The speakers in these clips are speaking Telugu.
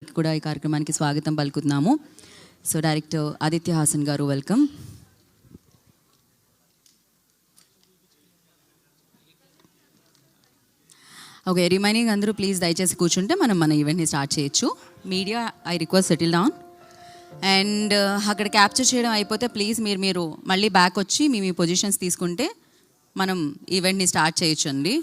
కూడా ఈ కార్యక్రమానికి స్వాగతం పలుకుతున్నాము. సో డైరెక్టర్ ఆదిత్య హాసన్ గారు, వెల్కమ్. ఓకే, రిమైనింగ్ అందరూ ప్లీజ్ దయచేసి కూర్చుంటే మనం మన ఈవెంట్ని స్టార్ట్ చేయొచ్చు. Media, I request settle down. And అక్కడ క్యాప్చర్ చేయడం అయిపోతే ప్లీజ్ మీరు మళ్ళీ బ్యాక్ వచ్చి మీ పొజిషన్స్ తీసుకుంటే మనం ఈవెంట్ని స్టార్ట్ చేయొచ్చు అండి.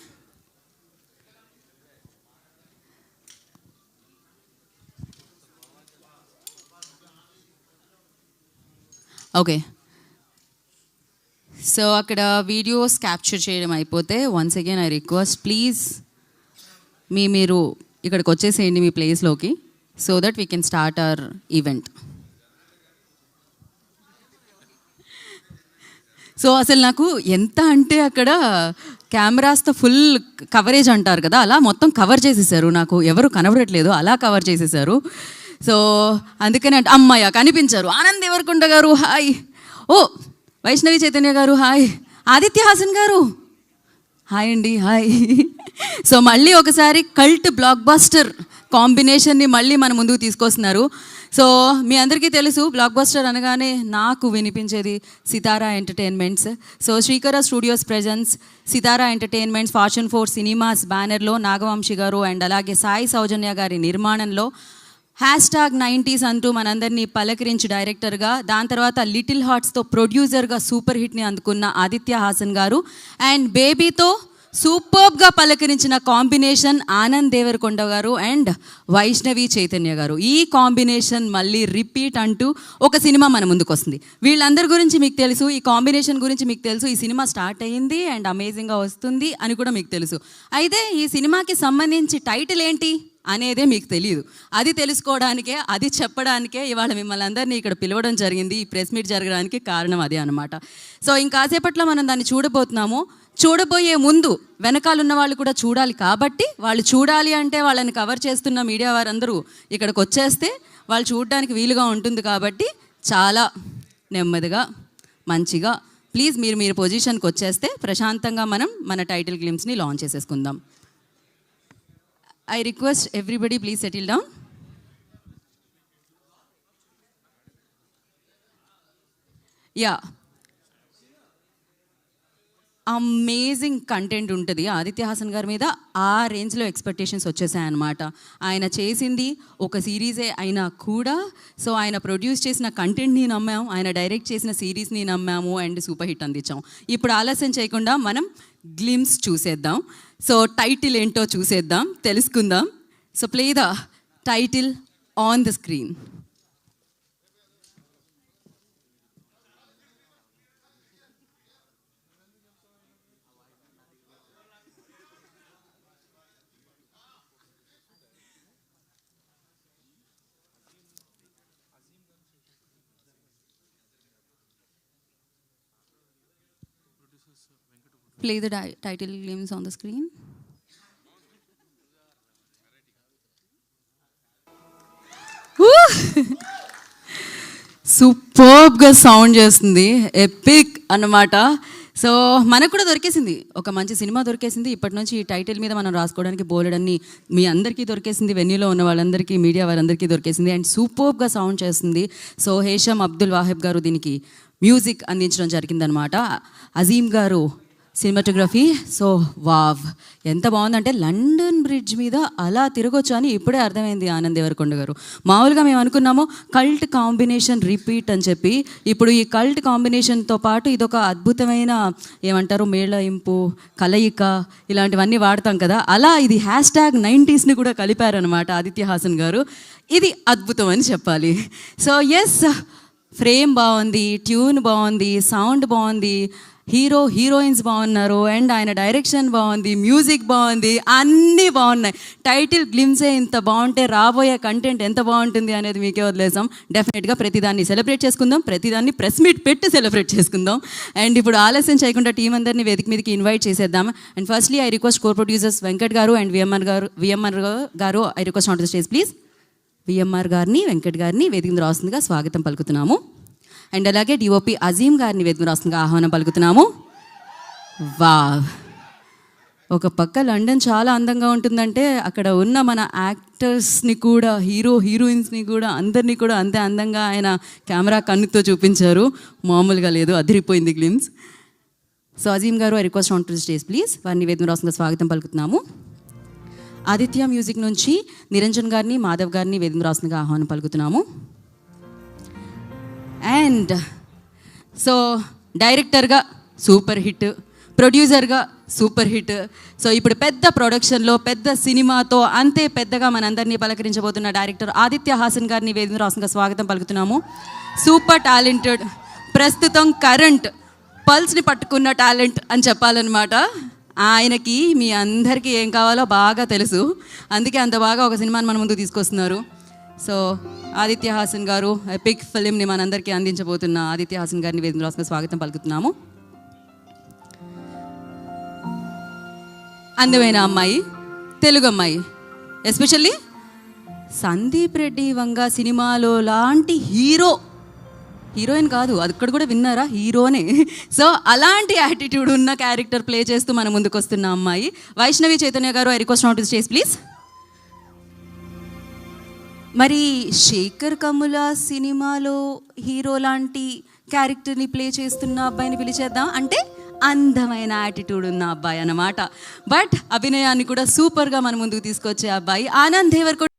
ఓకే, సో అక్కడ వీడియోస్ క్యాప్చర్ చేయడం అయిపోతే once again I request please మీరు ఇక్కడికి వచ్చేసేయండి మీ ప్లేస్లోకి, so that we can start our event. So అసలు నాకు ఎంత అంటే అక్కడ కెమెరాస్తో ఫుల్ కవరేజ్ అంటారు కదా, అలా మొత్తం కవర్ చేసేసారు. నాకు ఎవరు కనబడట్లేదు, అలా కవర్ చేసేసారు. సో అందుకని అంటే అమ్మాయ కనిపించారు. ఆనంద్ దేవరకొండ గారు హాయ్, ఓ వైష్ణవి చైతన్య గారు హాయ్, ఆదిత్య హాసన్ గారు హాయ్ అండి, హాయ్. సో మళ్ళీ ఒకసారి కల్ట్ బ్లాక్ బస్టర్ కాంబినేషన్ని మళ్ళీ మన ముందుకు తీసుకొస్తున్నారు. సో మీ అందరికీ తెలుసు, బ్లాక్ బస్టర్ అనగానే నాకు వినిపించేది సితారా ఎంటర్టైన్మెంట్స్. సో శ్రీకర స్టూడియోస్ ప్రెజెన్స్ సితారా ఎంటర్టైన్మెంట్స్ ఫార్చ్యూన్ 4 సినిమాస్ బ్యానర్లో నాగవంశీ గారు అండ్ అలాగే సాయి సౌజన్య గారి నిర్మాణంలో #90s అంటూ మనందరినీ పలకరించి డైరెక్టర్గా, దాని తర్వాత లిటిల్ హార్ట్స్తో ప్రొడ్యూసర్గా సూపర్ హిట్ని అందుకున్న ఆదిత్య హాసన్ గారు అండ్ బేబీతో సూపర్బ్గా పలకరించిన కాంబినేషన్ ఆనంద్ దేవరకొండ గారు అండ్ వైష్ణవి చైతన్య గారు. ఈ కాంబినేషన్ మళ్ళీ రిపీట్ అంటూ ఒక సినిమా మన ముందుకు వస్తుంది. వీళ్ళందరి గురించి మీకు తెలుసు, ఈ కాంబినేషన్ గురించి మీకు తెలుసు. ఈ సినిమా స్టార్ట్ అయ్యింది అండ్ అమేజింగ్గా వస్తుంది అని కూడా మీకు తెలుసు. అయితే ఈ సినిమాకి సంబంధించి టైటిల్ ఏంటి అనేదే మీకు తెలియదు. అది తెలుసుకోవడానికే, అది చెప్పడానికే ఇవాళ మిమ్మల్ని అందరినీ ఇక్కడ పిలవడం జరిగింది. ఈ ప్రెస్ మీట్ జరగడానికి కారణం అదే అనమాట. సో ఇంకాసేపట్లో మనం దాన్ని చూడబోతున్నాము. చూడబోయే ముందు వెనకాలన్న వాళ్ళు కూడా చూడాలి, కాబట్టి వాళ్ళు చూడాలి అంటే వాళ్ళని కవర్ చేస్తున్న మీడియా వారందరూ ఇక్కడికి వచ్చేస్తే వాళ్ళు చూడడానికి వీలుగా ఉంటుంది. కాబట్టి చాలా నెమ్మదిగా మంచిగా ప్లీజ్ మీరు పొజిషన్కి వచ్చేస్తే ప్రశాంతంగా మనం మన టైటిల్ గ్లిమ్స్ని లాంచ్ చేసేసుకుందాం. I request everybody please settle down. Yeah. Amazing content ఉంటుంది ఆదిత్య హాసన్ గారి మీద. ఆ రేంజ్లో ఎక్స్పెక్టేషన్స్ వచ్చేసాయన్నమాట. ఆయన చేసింది ఒక సిరీసే అయినా కూడా, సో ఆయన ప్రొడ్యూస్ చేసిన కంటెంట్ని నమ్మాము, ఆయన డైరెక్ట్ చేసిన సిరీస్ని నమ్మాము అండ్ సూపర్ హిట్ అందించాం. ఇప్పుడు ఆలస్యం చేయకుండా మనం గ్లిమ్స్ చూసేద్దాం. సో టైటిల్ ఏంటో చూసేద్దాం, తెలుసుకుందాం. So play the title on the screen. Play the title names on the screen. సూపర్బ్గా సౌండ్ చేస్తుంది, ఎపిక్ అన్నమాట. సో మనకు కూడా దొరికేసింది, ఒక మంచి సినిమా దొరికేసింది. ఇప్పటి నుంచి ఈ టైటిల్ మీద మనం రాసుకోవడానికి బోలెడన్ని మీ అందరికీ దొరికేసింది, వెన్యూలో ఉన్న వాళ్ళందరికీ, మీడియా వారందరికీ దొరికేసింది అండ్ సూపర్బ్గా సౌండ్ చేస్తుంది. సో హేషమ్ అబ్దుల్ వాహిబ్ గారు దీనికి మ్యూజిక్ అందించడం జరిగిందనమాట. అజీమ్ గారు సినిమాటోగ్రఫీ. సో వావ్, ఎంత బాగుందంటే లండన్ బ్రిడ్జ్ మీద అలా తిరగొచ్చు అని ఇప్పుడే అర్థమైంది ఆనంద్ దేవరకొండ గారు. మామూలుగా మేము అనుకున్నాము కల్ట్ కాంబినేషన్ రిపీట్ అని చెప్పి, ఇప్పుడు ఈ కల్ట్ కాంబినేషన్తో పాటు ఇదొక అద్భుతమైన ఏమంటారు మేళయింపు, కలయిక, ఇలాంటివన్నీ వాడతాం కదా, అలా ఇది #90sని కూడా కలిపారనమాట ఆదిత్య హాసన్ గారు. ఇది అద్భుతం అని చెప్పాలి. సో ఎస్, ఫ్రేమ్ బాగుంది, ట్యూన్ బాగుంది, సౌండ్ బాగుంది, హీరోయిన్స్ బాగున్నారు అండ్ ఆయన డైరెక్షన్ బాగుంది, మ్యూజిక్ బాగుంది, అన్నీ బాగున్నాయి. టైటిల్ గ్లిమ్సే ఇంత బాగుంటే రాబోయే కంటెంట్ ఎంత బాగుంటుంది అనేది మీకే వదిలేసాం. డెఫినెట్గా ప్రతిదాన్ని సెలబ్రేట్ చేసుకుందాం, ప్రతిదాన్ని ప్రెస్ మీట్ పెట్టి సెలబ్రేట్ చేసుకుందాం. అండ్ ఇప్పుడు ఆలస్యం చేయకుండా టీం అందరినీ వేదిక మీదకి ఇన్వైట్ చేసేద్దాం. And firstly I request co producers Venkat గారు అండ్ విఎంఆర్ గారు I request on to the stage please. VMR గారిని, వెంకట్ గారిని వేదిక మీద రాస్తుందిగా స్వాగతం పలుకుతున్నాము. అండ్ అలాగే డిఓపి అజీమ్ గారిని వేదిక రాస్తుందిగా ఆహ్వానం పలుకుతున్నాము. వావ్, ఒక పక్క లండన్ చాలా అందంగా ఉంటుందంటే అక్కడ ఉన్న మన యాక్టర్స్ని కూడా హీరోయిన్స్ని కూడా అందరినీ కూడా అంతే అందంగా ఆయన కెమెరా కన్నుతో చూపించారు. మామూలుగా లేదు, అదిరిపోయింది గ్లిమ్స్. సో అజీమ్ గారు, I request on to stage please. వారిని వేదిక రాష్ట్రంగా స్వాగతం పలుకుతున్నాము. ఆదిత్య మ్యూజిక్ నుంచి నిరంజన్ గారిని, మాధవ్ గారిని వేదిక రాష్ట్రంగా ఆహ్వానం పలుకుతున్నాము. అండ్ సో డైరెక్టర్గా సూపర్ హిట్, ప్రొడ్యూసర్గా సూపర్ హిట్. సో ఇప్పుడు పెద్ద ప్రొడక్షన్లో పెద్ద సినిమాతో అంతే పెద్దగా మనందరినీ పలకరించబోతున్న డైరెక్టర్ ఆదిత్య హాసన్ గారిని వేదిక రాష్ట్రంగా స్వాగతం పలుకుతున్నాము. సూపర్ టాలెంటెడ్, ప్రస్తుతం కరెంట్ పల్స్ని పట్టుకున్న టాలెంట్ అని చెప్పాలన్నమాట. ఆయనకి మీ అందరికీ ఏం కావాలో బాగా తెలుసు, అందుకే అంత బాగా ఒక సినిమాని మన ముందుకు తీసుకొస్తున్నారు. సో ఆదిత్య హాసన్ గారు ఎపిక్ ఫిలింని మనందరికీ అందించబోతున్న ఆదిత్య హాసన్ గారిని వేదిక రాష్ట్రంగా స్వాగతం పలుకుతున్నాము. అందమైన అమ్మాయి, తెలుగు అమ్మాయి, ఎస్పెషల్లీ సందీప్ రెడ్డి వంగ సినిమాలో లాంటి హీరోయిన్ కాదు, అది ఇక్కడ కూడా విన్నారా, హీరోనే. సో అలాంటి యాటిట్యూడ్ ఉన్న క్యారెక్టర్ ప్లే చేస్తూ మన ముందుకు వస్తున్న అమ్మాయి వైష్ణవి చైతన్య గారు. I request on to stage please. మరి శేఖర్ కమ్ముల సినిమాలో హీరో లాంటి క్యారెక్టర్ని ప్లే చేస్తున్న అబ్బాయిని పిలిచేద్దాం అంటే అందమైన యాటిట్యూడ్ ఉన్న అబ్బాయి అన్నమాట. బట్ అభినయాన్ని కూడా సూపర్గా మన ముందుకు తీసుకొచ్చే అబ్బాయి ఆనంద్ దేవరకొండ.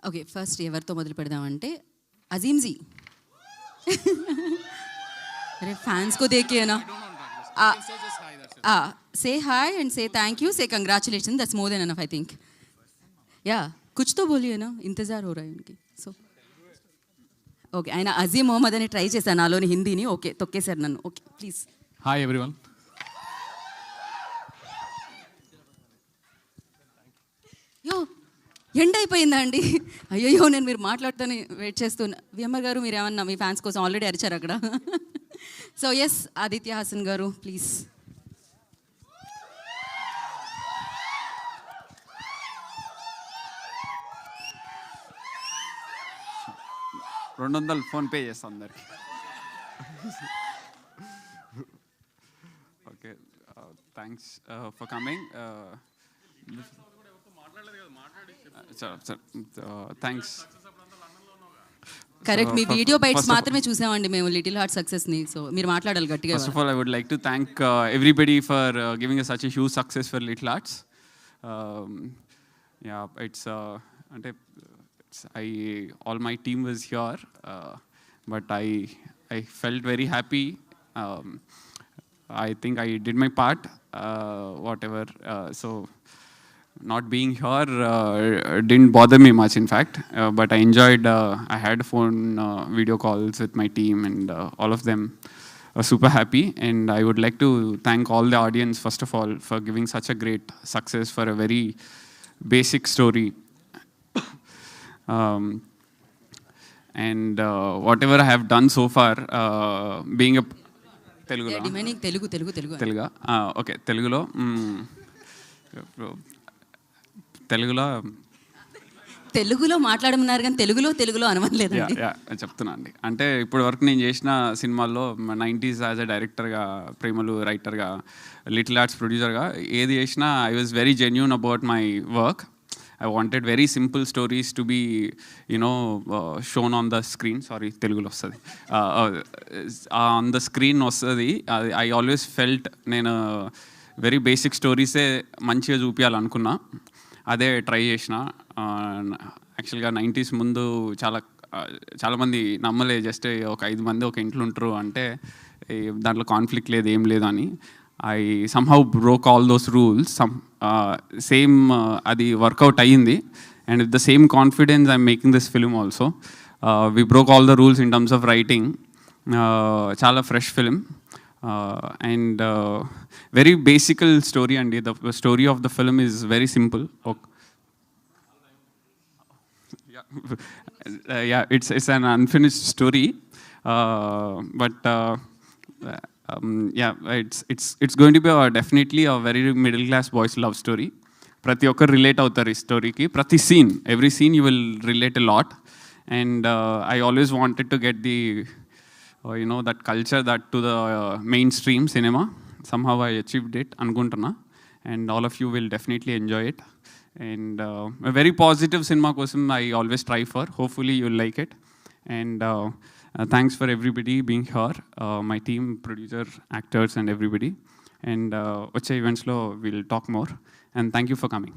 ఓకే, ఫస్ట్ ఎవరితో మొదలు పెడదామంటే అజీమ్ జీ. अरे फैंस को देखिए ना, say hi and say thank you, say congratulations, that's more than enough I think. Yeah, कुछ तो बोलिए ना, इंतज़ार हो रहा है उनकी. సో ఓకే, ఆయన అజీమ్ మొహమ్మద్ అని ట్రై చేశాను నాలోని హిందీని. ఓకే, తొక్కేశారు నన్ను. Okay please. Hi everyone. యో ఎండ్ అయిపోయిందా అండి? అయ్యయ్యో, నేను మీరు మాట్లాడుతూనే వెయిట్ చేస్తున్నా. విఎంఆర్ గారు, మీరు ఏమన్నా మీ ఫ్యాన్స్ కోసం ఆల్రెడీ అరిచారు అక్కడ. సో ఎస్, ఆదిత్య హాసన్ గారు ప్లీజ్. $200 ఫోన్పే చేస్తాను అందరికి. Okay, thanks for coming. Sir thanks. Correct, మీ వీడియో బైట్స్ మాత్రమే చూసామండి మేము లిటిల్ హార్ట్ సక్సెస్ని. సో మీరు మాట్లాడాలి గట్టిగా. First of all, I would like to thank everybody for giving us such a huge success for Little Arts. Yeah, all my team was here, but I felt very happy. I think I did my part, whatever. So not being here didn't bother me much, in fact. But I enjoyed. I had phone video calls with my team, and all of them are super happy. And I would like to thank all the audience, first of all, for giving such a great success for a very basic story. And whatever I have done so far, being a Telugu. తెలుగులో ఓకే, తెలుగులో మాట్లాడమన్నారు కానీ తెలుగులో అనవట్లేదండి. చెప్తున్నా అండి. అంటే ఇప్పటి వరకు నేను చేసిన సినిమాల్లో 90s యాజ్ అ డైరెక్టర్గా, ప్రేమలు రైటర్గా, లిటిల్ ఆర్ట్స్ ప్రొడ్యూసర్గా ఏది చేసినా I was very genuine about my work. I wanted very simple stories to be, shown on the screen. Sorry, Telugulo vastadi. On the screen vastadi. I always felt nenu very basic stories e manchiga చూపియాలనుకున్నా. అదే ట్రై చేసిన. యాక్చువల్గా 90s ముందు చాలా మంది నమ్మలే, జస్ట్ ఒక 5 మంది ఒక ఇంట్లో ఉంటారు అంటే దాంట్లో కాన్ఫ్లిక్ట్ లేదు, ఏం లేదు అని. I somehow broke all those rules. అది వర్కౌట్ అయ్యింది. And with the same confidence I'm making this film also. We broke all the rules in terms of writing. చాలా fresh film. And very basic story, and the story of the film is very simple. It's an unfinished story, but it's going to be definitely a very middle class boys love story. ప్రతి ఒక్కరు రిలేట్ అవుతారు ఈ స్టోరీకి. ప్రతి scene, every scene you will relate a lot. And I always wanted to get the that culture that to the mainstream cinema. Somehow I achieved it అనుకుంటున్నా. And all of you will definitely enjoy it. And a very positive cinema kosam I always try for. Hopefully you'll like it. And thanks for everybody being here, my team, producer, actors, and everybody. And వచ్చే ఈవెంట్స్లో we'll talk more. And thank you for coming.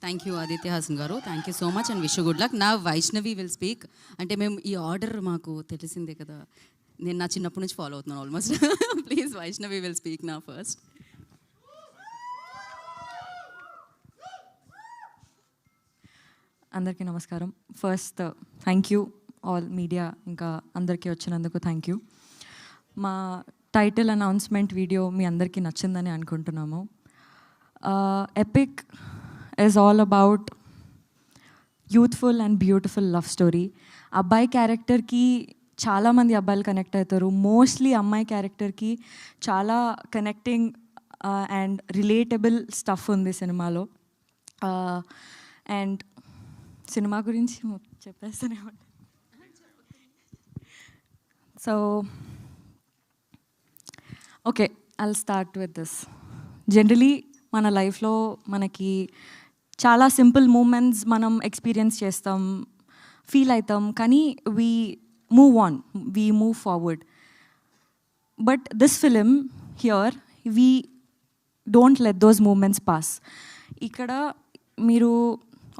Thank you Aditya Hasan గారు, thank you so much and wish good luck. నా వైష్ణవి విల్ స్పీక్. అంటే మేము ఈ ఆర్డర్ మాకు తెలిసిందే కదా, నేను నా చిన్నప్పటి నుంచి ఫాలో అవుతున్నాను almost. Please Vaishnavi will speak నా ఫస్ట్. అందరికీ నమస్కారం. First thank you all media, ఇంకా అందరికీ వచ్చినందుకు థ్యాంక్ యూ. మా టైటిల్ అనౌన్స్మెంట్ వీడియో మీ అందరికీ నచ్చిందని అనుకుంటున్నాము. Epic is all about youthful and beautiful love story. అబ్బాయి క్యారెక్టర్కి చాలామంది అబ్బాయిలు కనెక్ట్ అవుతారు. మోస్ట్లీ అమ్మాయి క్యారెక్టర్కి చాలా కనెక్టింగ్ అండ్ రిలేటబుల్ స్టఫ్ ఉంది సినిమాలో. అండ్ సినిమా గురించి చెప్పేస్తూనే ఉంటాను. So okay, I'll start with this. Generally మన లైఫ్లో మనకి చాలా సింపుల్ మూమెంట్స్ మనం ఎక్స్పీరియన్స్ చేస్తాం, ఫీల్ అవుతాం, కానీ we move on, we move forward. But this film here we don't let those moments pass. ఇక్కడ మీరు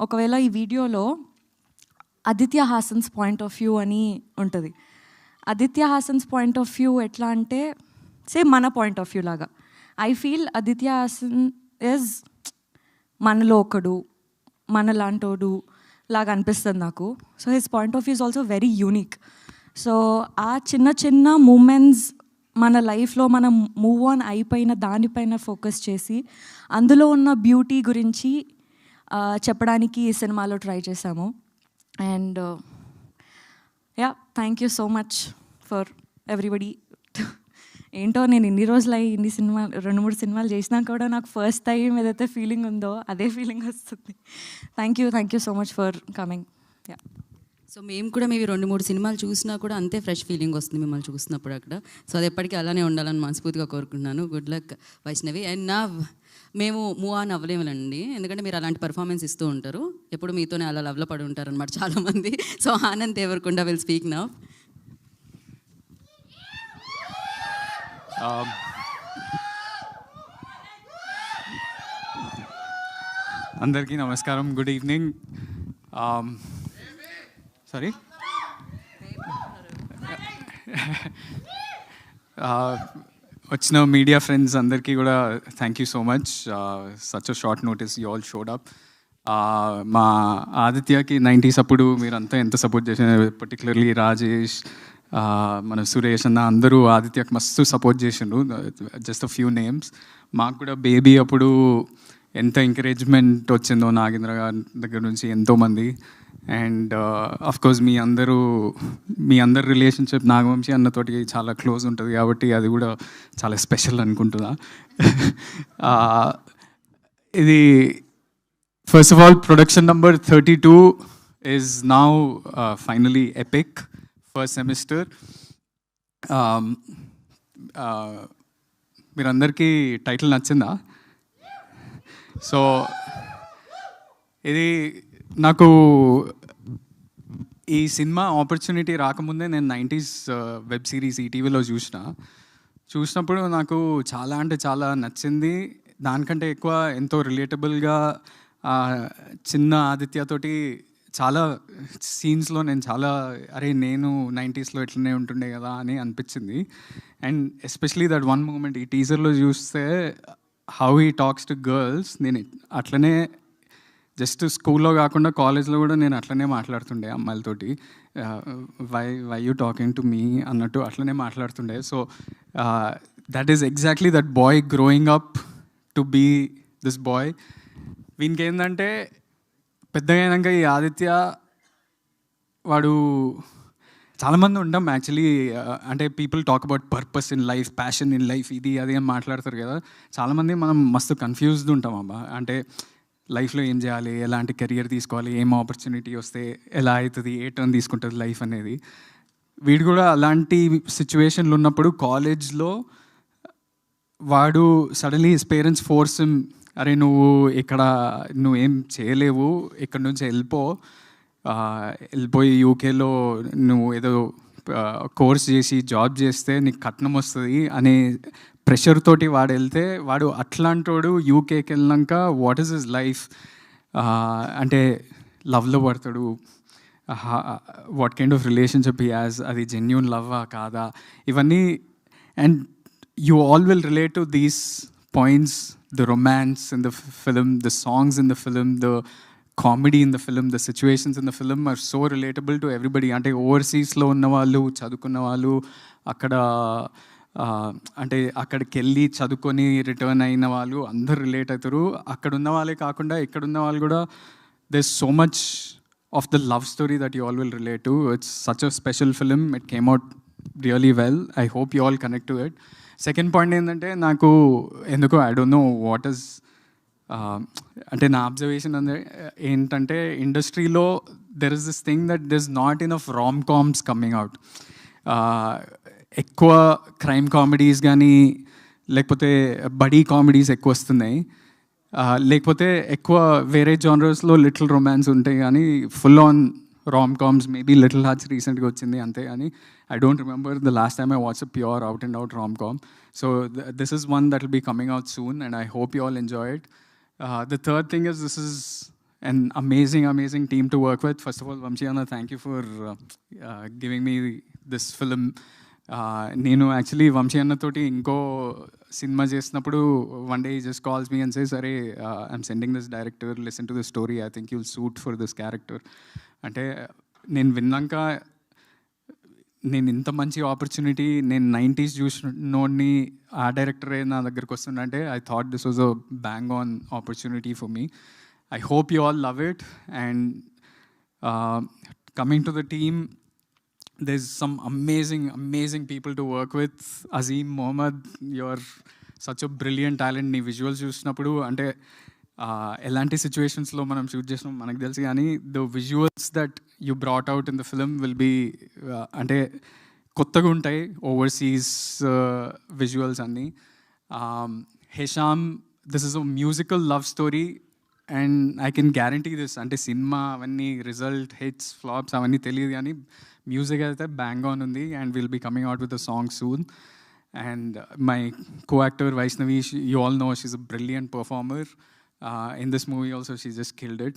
ఒకవేళ ఈ వీడియోలో Aditya Hasan's point of view అని ఉంటుంది. Aditya Hasan's point of view ఎట్లా అంటే సేమ్ మన పాయింట్ ఆఫ్ వ్యూ లాగా. I feel Aditya Hasan is మనలో ఒకడు, మనలాంటోడు లాగా అనిపిస్తుంది నాకు. So his point of view is also very unique. So ఆ చిన్న చిన్న మూమెంట్స్ మన లైఫ్లో మనం మూవ్ ఆన్ అయిపోయిన దానిపైన ఫోకస్ చేసి అందులో ఉన్న బ్యూటీ గురించి చెప్పడానికి ఈ సినిమాలో ట్రై చేశాము. And yeah, thank you so much for everybody. ఏంటో నేను ఇన్ని రోజులు ఇన్ని సినిమాలు 2-3 సినిమాలు చేసినా కూడా నాకు ఫస్ట్ టైం ఏదైతే ఫీలింగ్ ఉందో అదే ఫీలింగ్ వస్తుంది. Thank you so much for coming. Yeah, so మేము కూడా మేము 2-3 సినిమాలు చూసినా కూడా అంతే ఫ్రెష్ ఫీలింగ్ వస్తుంది మిమ్మల్ని చూసినప్పుడు అక్కడ. సో అది ఎప్పటికీ అలానే ఉండాలని మనస్ఫూర్తిగా కోరుకుంటున్నాను. Good luck Vaishnavi. అండ్ నా మేము మూవ్ ఆన్ అవ్వలేములండి, ఎందుకంటే మీరు అలాంటి పర్ఫార్మెన్స్ ఇస్తూ ఉంటారు, ఎప్పుడు మీతోనే అలా లవ్లో పడి ఉంటారు అనమాట చాలామంది. So Anand Deverakonda will speak now. అందరికీ నమస్కారం, గుడ్ ఈవినింగ్. సారీ, వచ్చిన మీడియా ఫ్రెండ్స్ అందరికీ కూడా thank you so much. Such a short notice you all showed up. మా ఆదిత్యకి 90s అప్పుడు మీరంతా ఎంత సపోర్ట్ చేసిన, పర్టికులర్లీ రాజేష్, మన సురేష్ అన్న అందరూ ఆదిత్యకి మస్తు సపోర్ట్ చేసిండ్రు. Just a few names. మాకు కూడా బేబీ అప్పుడు ఎంత ఎంకరేజ్మెంట్ వచ్చిందో నాగేంద్ర గారి దగ్గర నుంచి ఎంతోమంది. అండ్ అఫ్కోర్స్ మీ అందరు రిలేషన్షిప్ నాగవంశీ అన్నతోటి చాలా క్లోజ్ ఉంటుంది కాబట్టి అది కూడా చాలా స్పెషల్ అనుకుంటున్నా. ఇది first of all production number 32 is now finally epic first semester. మీరందరికీ టైటిల్ నచ్చిందా? సో ఇది నాకు ఈ సినిమా ఆపర్చునిటీ రాకముందే నేను 90s వెబ్ సిరీస్ ఈటీవీలో చూసినప్పుడు నాకు చాలా అంటే చాలా నచ్చింది. దానికంటే ఎక్కువ ఎంతో రిలేటబుల్గా చిన్న ఆదిత్యతోటి చాలా సీన్స్లో నేను చాలా నేను 90sలో ఇట్లనే ఉంటుండే కదా అని అనిపించింది. And especially that one moment ఈ టీజర్లో చూస్తే how he talks to girls, నేను అట్లనే జస్ట్ స్కూల్లో కాకుండా కాలేజ్లో కూడా నేను అట్లనే మాట్లాడుతుండే అమ్మాయిలతోటి. Why you talking to me అన్నట్టు అట్లనే మాట్లాడుతుండే. So that is exactly that boy growing up to be this boy. వీనికి ఏంటంటే పెద్దగా అయినాక ఈ ఆదిత్య వాడు చాలామంది ఉంటాం యాక్చువల్లీ, అంటే people talk about purpose in life, passion in life, ఇది అది అని మాట్లాడతారు కదా. చాలామంది మనం మస్తు కన్ఫ్యూజ్డ్ ఉంటాం అబ్బా, అంటే లైఫ్లో ఏం చేయాలి, ఎలాంటి కెరియర్ తీసుకోవాలి, ఏం ఆపర్చునిటీ వస్తే ఎలా అవుతుంది, ఏ టర్న్ తీసుకుంటుంది లైఫ్ అనేది. వీడు కూడా అలాంటి సిచ్యువేషన్లు ఉన్నప్పుడు కాలేజ్లో వాడు suddenly his parents force him, అరే నువ్వేం చేయలేవు, ఇక్కడ నుంచి వెళ్ళిపోయి యూకేలో నువ్వు ఏదో కోర్స్ చేసి జాబ్ చేస్తే నీకు కట్నం వస్తుంది అనే ప్రెషర్ తోటి వాడు వెళ్తే, వాడు అట్లాంటోడు యూకేకి వెళ్ళినాక వాట్ ఈస్ హిస్ లైఫ్, అంటే లవ్లో పడతాడు, what kind of relationship he has, అది జెన్యూన్ లవ్వా కాదా, ఇవన్నీ. And you all will relate to these points, the romance in the film, the songs in the film, the comedy in the film, the situations in the film are so relatable to everybody. అంటే ఓవర్సీస్లో ఉన్న వాళ్ళు, చదువుకున్న వాళ్ళు, అక్కడికి వెళ్ళి చదువుకొని రిటర్న్ అయిన వాళ్ళు అందరు రిలేట్ అవుతారు. అక్కడ ఉన్న వాళ్ళే కాకుండా ఇక్కడ ఉన్న వాళ్ళు కూడా there is so much of the love story that you all will relate to. It's such a special film. It came out really well. I hope you all connect to it. Second point ఏంటంటే నాకు ఎందుకో I don't know what is, అంటే నా అబ్జర్వేషన్ ఏంటంటే ఇండస్ట్రీలో there is this thing that there is not enough Ram comms coming out. ఎక్కువ క్రైమ్ కామెడీస్ కానీ లేకపోతే బడీ కామెడీస్ ఎక్కువ వస్తున్నాయి, లేకపోతే ఎక్కువ వేరే జానర్స్లో లిటిల్ రొమాన్స్ ఉంటాయి కానీ full on Ram comms. Maybe little hearts రీసెంట్గా వచ్చింది అంతే, కానీ I don't remember the last time I watched a pure out and out rom-com. So this is one that will be coming out soon and I hope you all enjoy it. The third thing is this is an amazing team to work with. First of all, Vamshi Anna, thank you for giving me this film. నేను యాక్చువల్లీ వంశీ అన్నతోటి ఇంకో సినిమా చేసినప్పుడు one day just calls me and says, అరే I'm sending this director, listen to this story, I think you'll suit for this character. అంటే నేను విన్నాక నేను ఇంత మంచి ఆపర్చునిటీ, నేను 90s చూసినోడిని ఆ డైరెక్టరే నా దగ్గరికి వస్తుందంటే I thought this was a bang on opportunity for me. I hope you all love it. And coming to the team, there's some amazing people to work with. Azim Mohammed, you're such a brilliant talent. నీ విజువల్స్ చూసినప్పుడు అంటే ఎలాంటి సిచ్యువేషన్స్లో మనం షూట్ చేసినాం మనకు తెలుసు, కానీ the visuals that you brought out in the film will be అంటే కొత్తగా ఉంటాయి, ఓవర్సీస్ విజువల్స్ అన్నీ. Hesham, this is a musical love story, and I can guarantee this. అంటే సినిమా అవన్నీ రిజల్ట్ హిట్స్ ఫ్లాప్స్ అవన్నీ తెలియదు, కానీ మ్యూజిక్ అయితే బ్యాంగ్ ఆన్ ఉంది, and will be coming out with a song soon. And my co-actor Vaishnavi, you all know she's a brilliant performer. In this movie also she just killed it.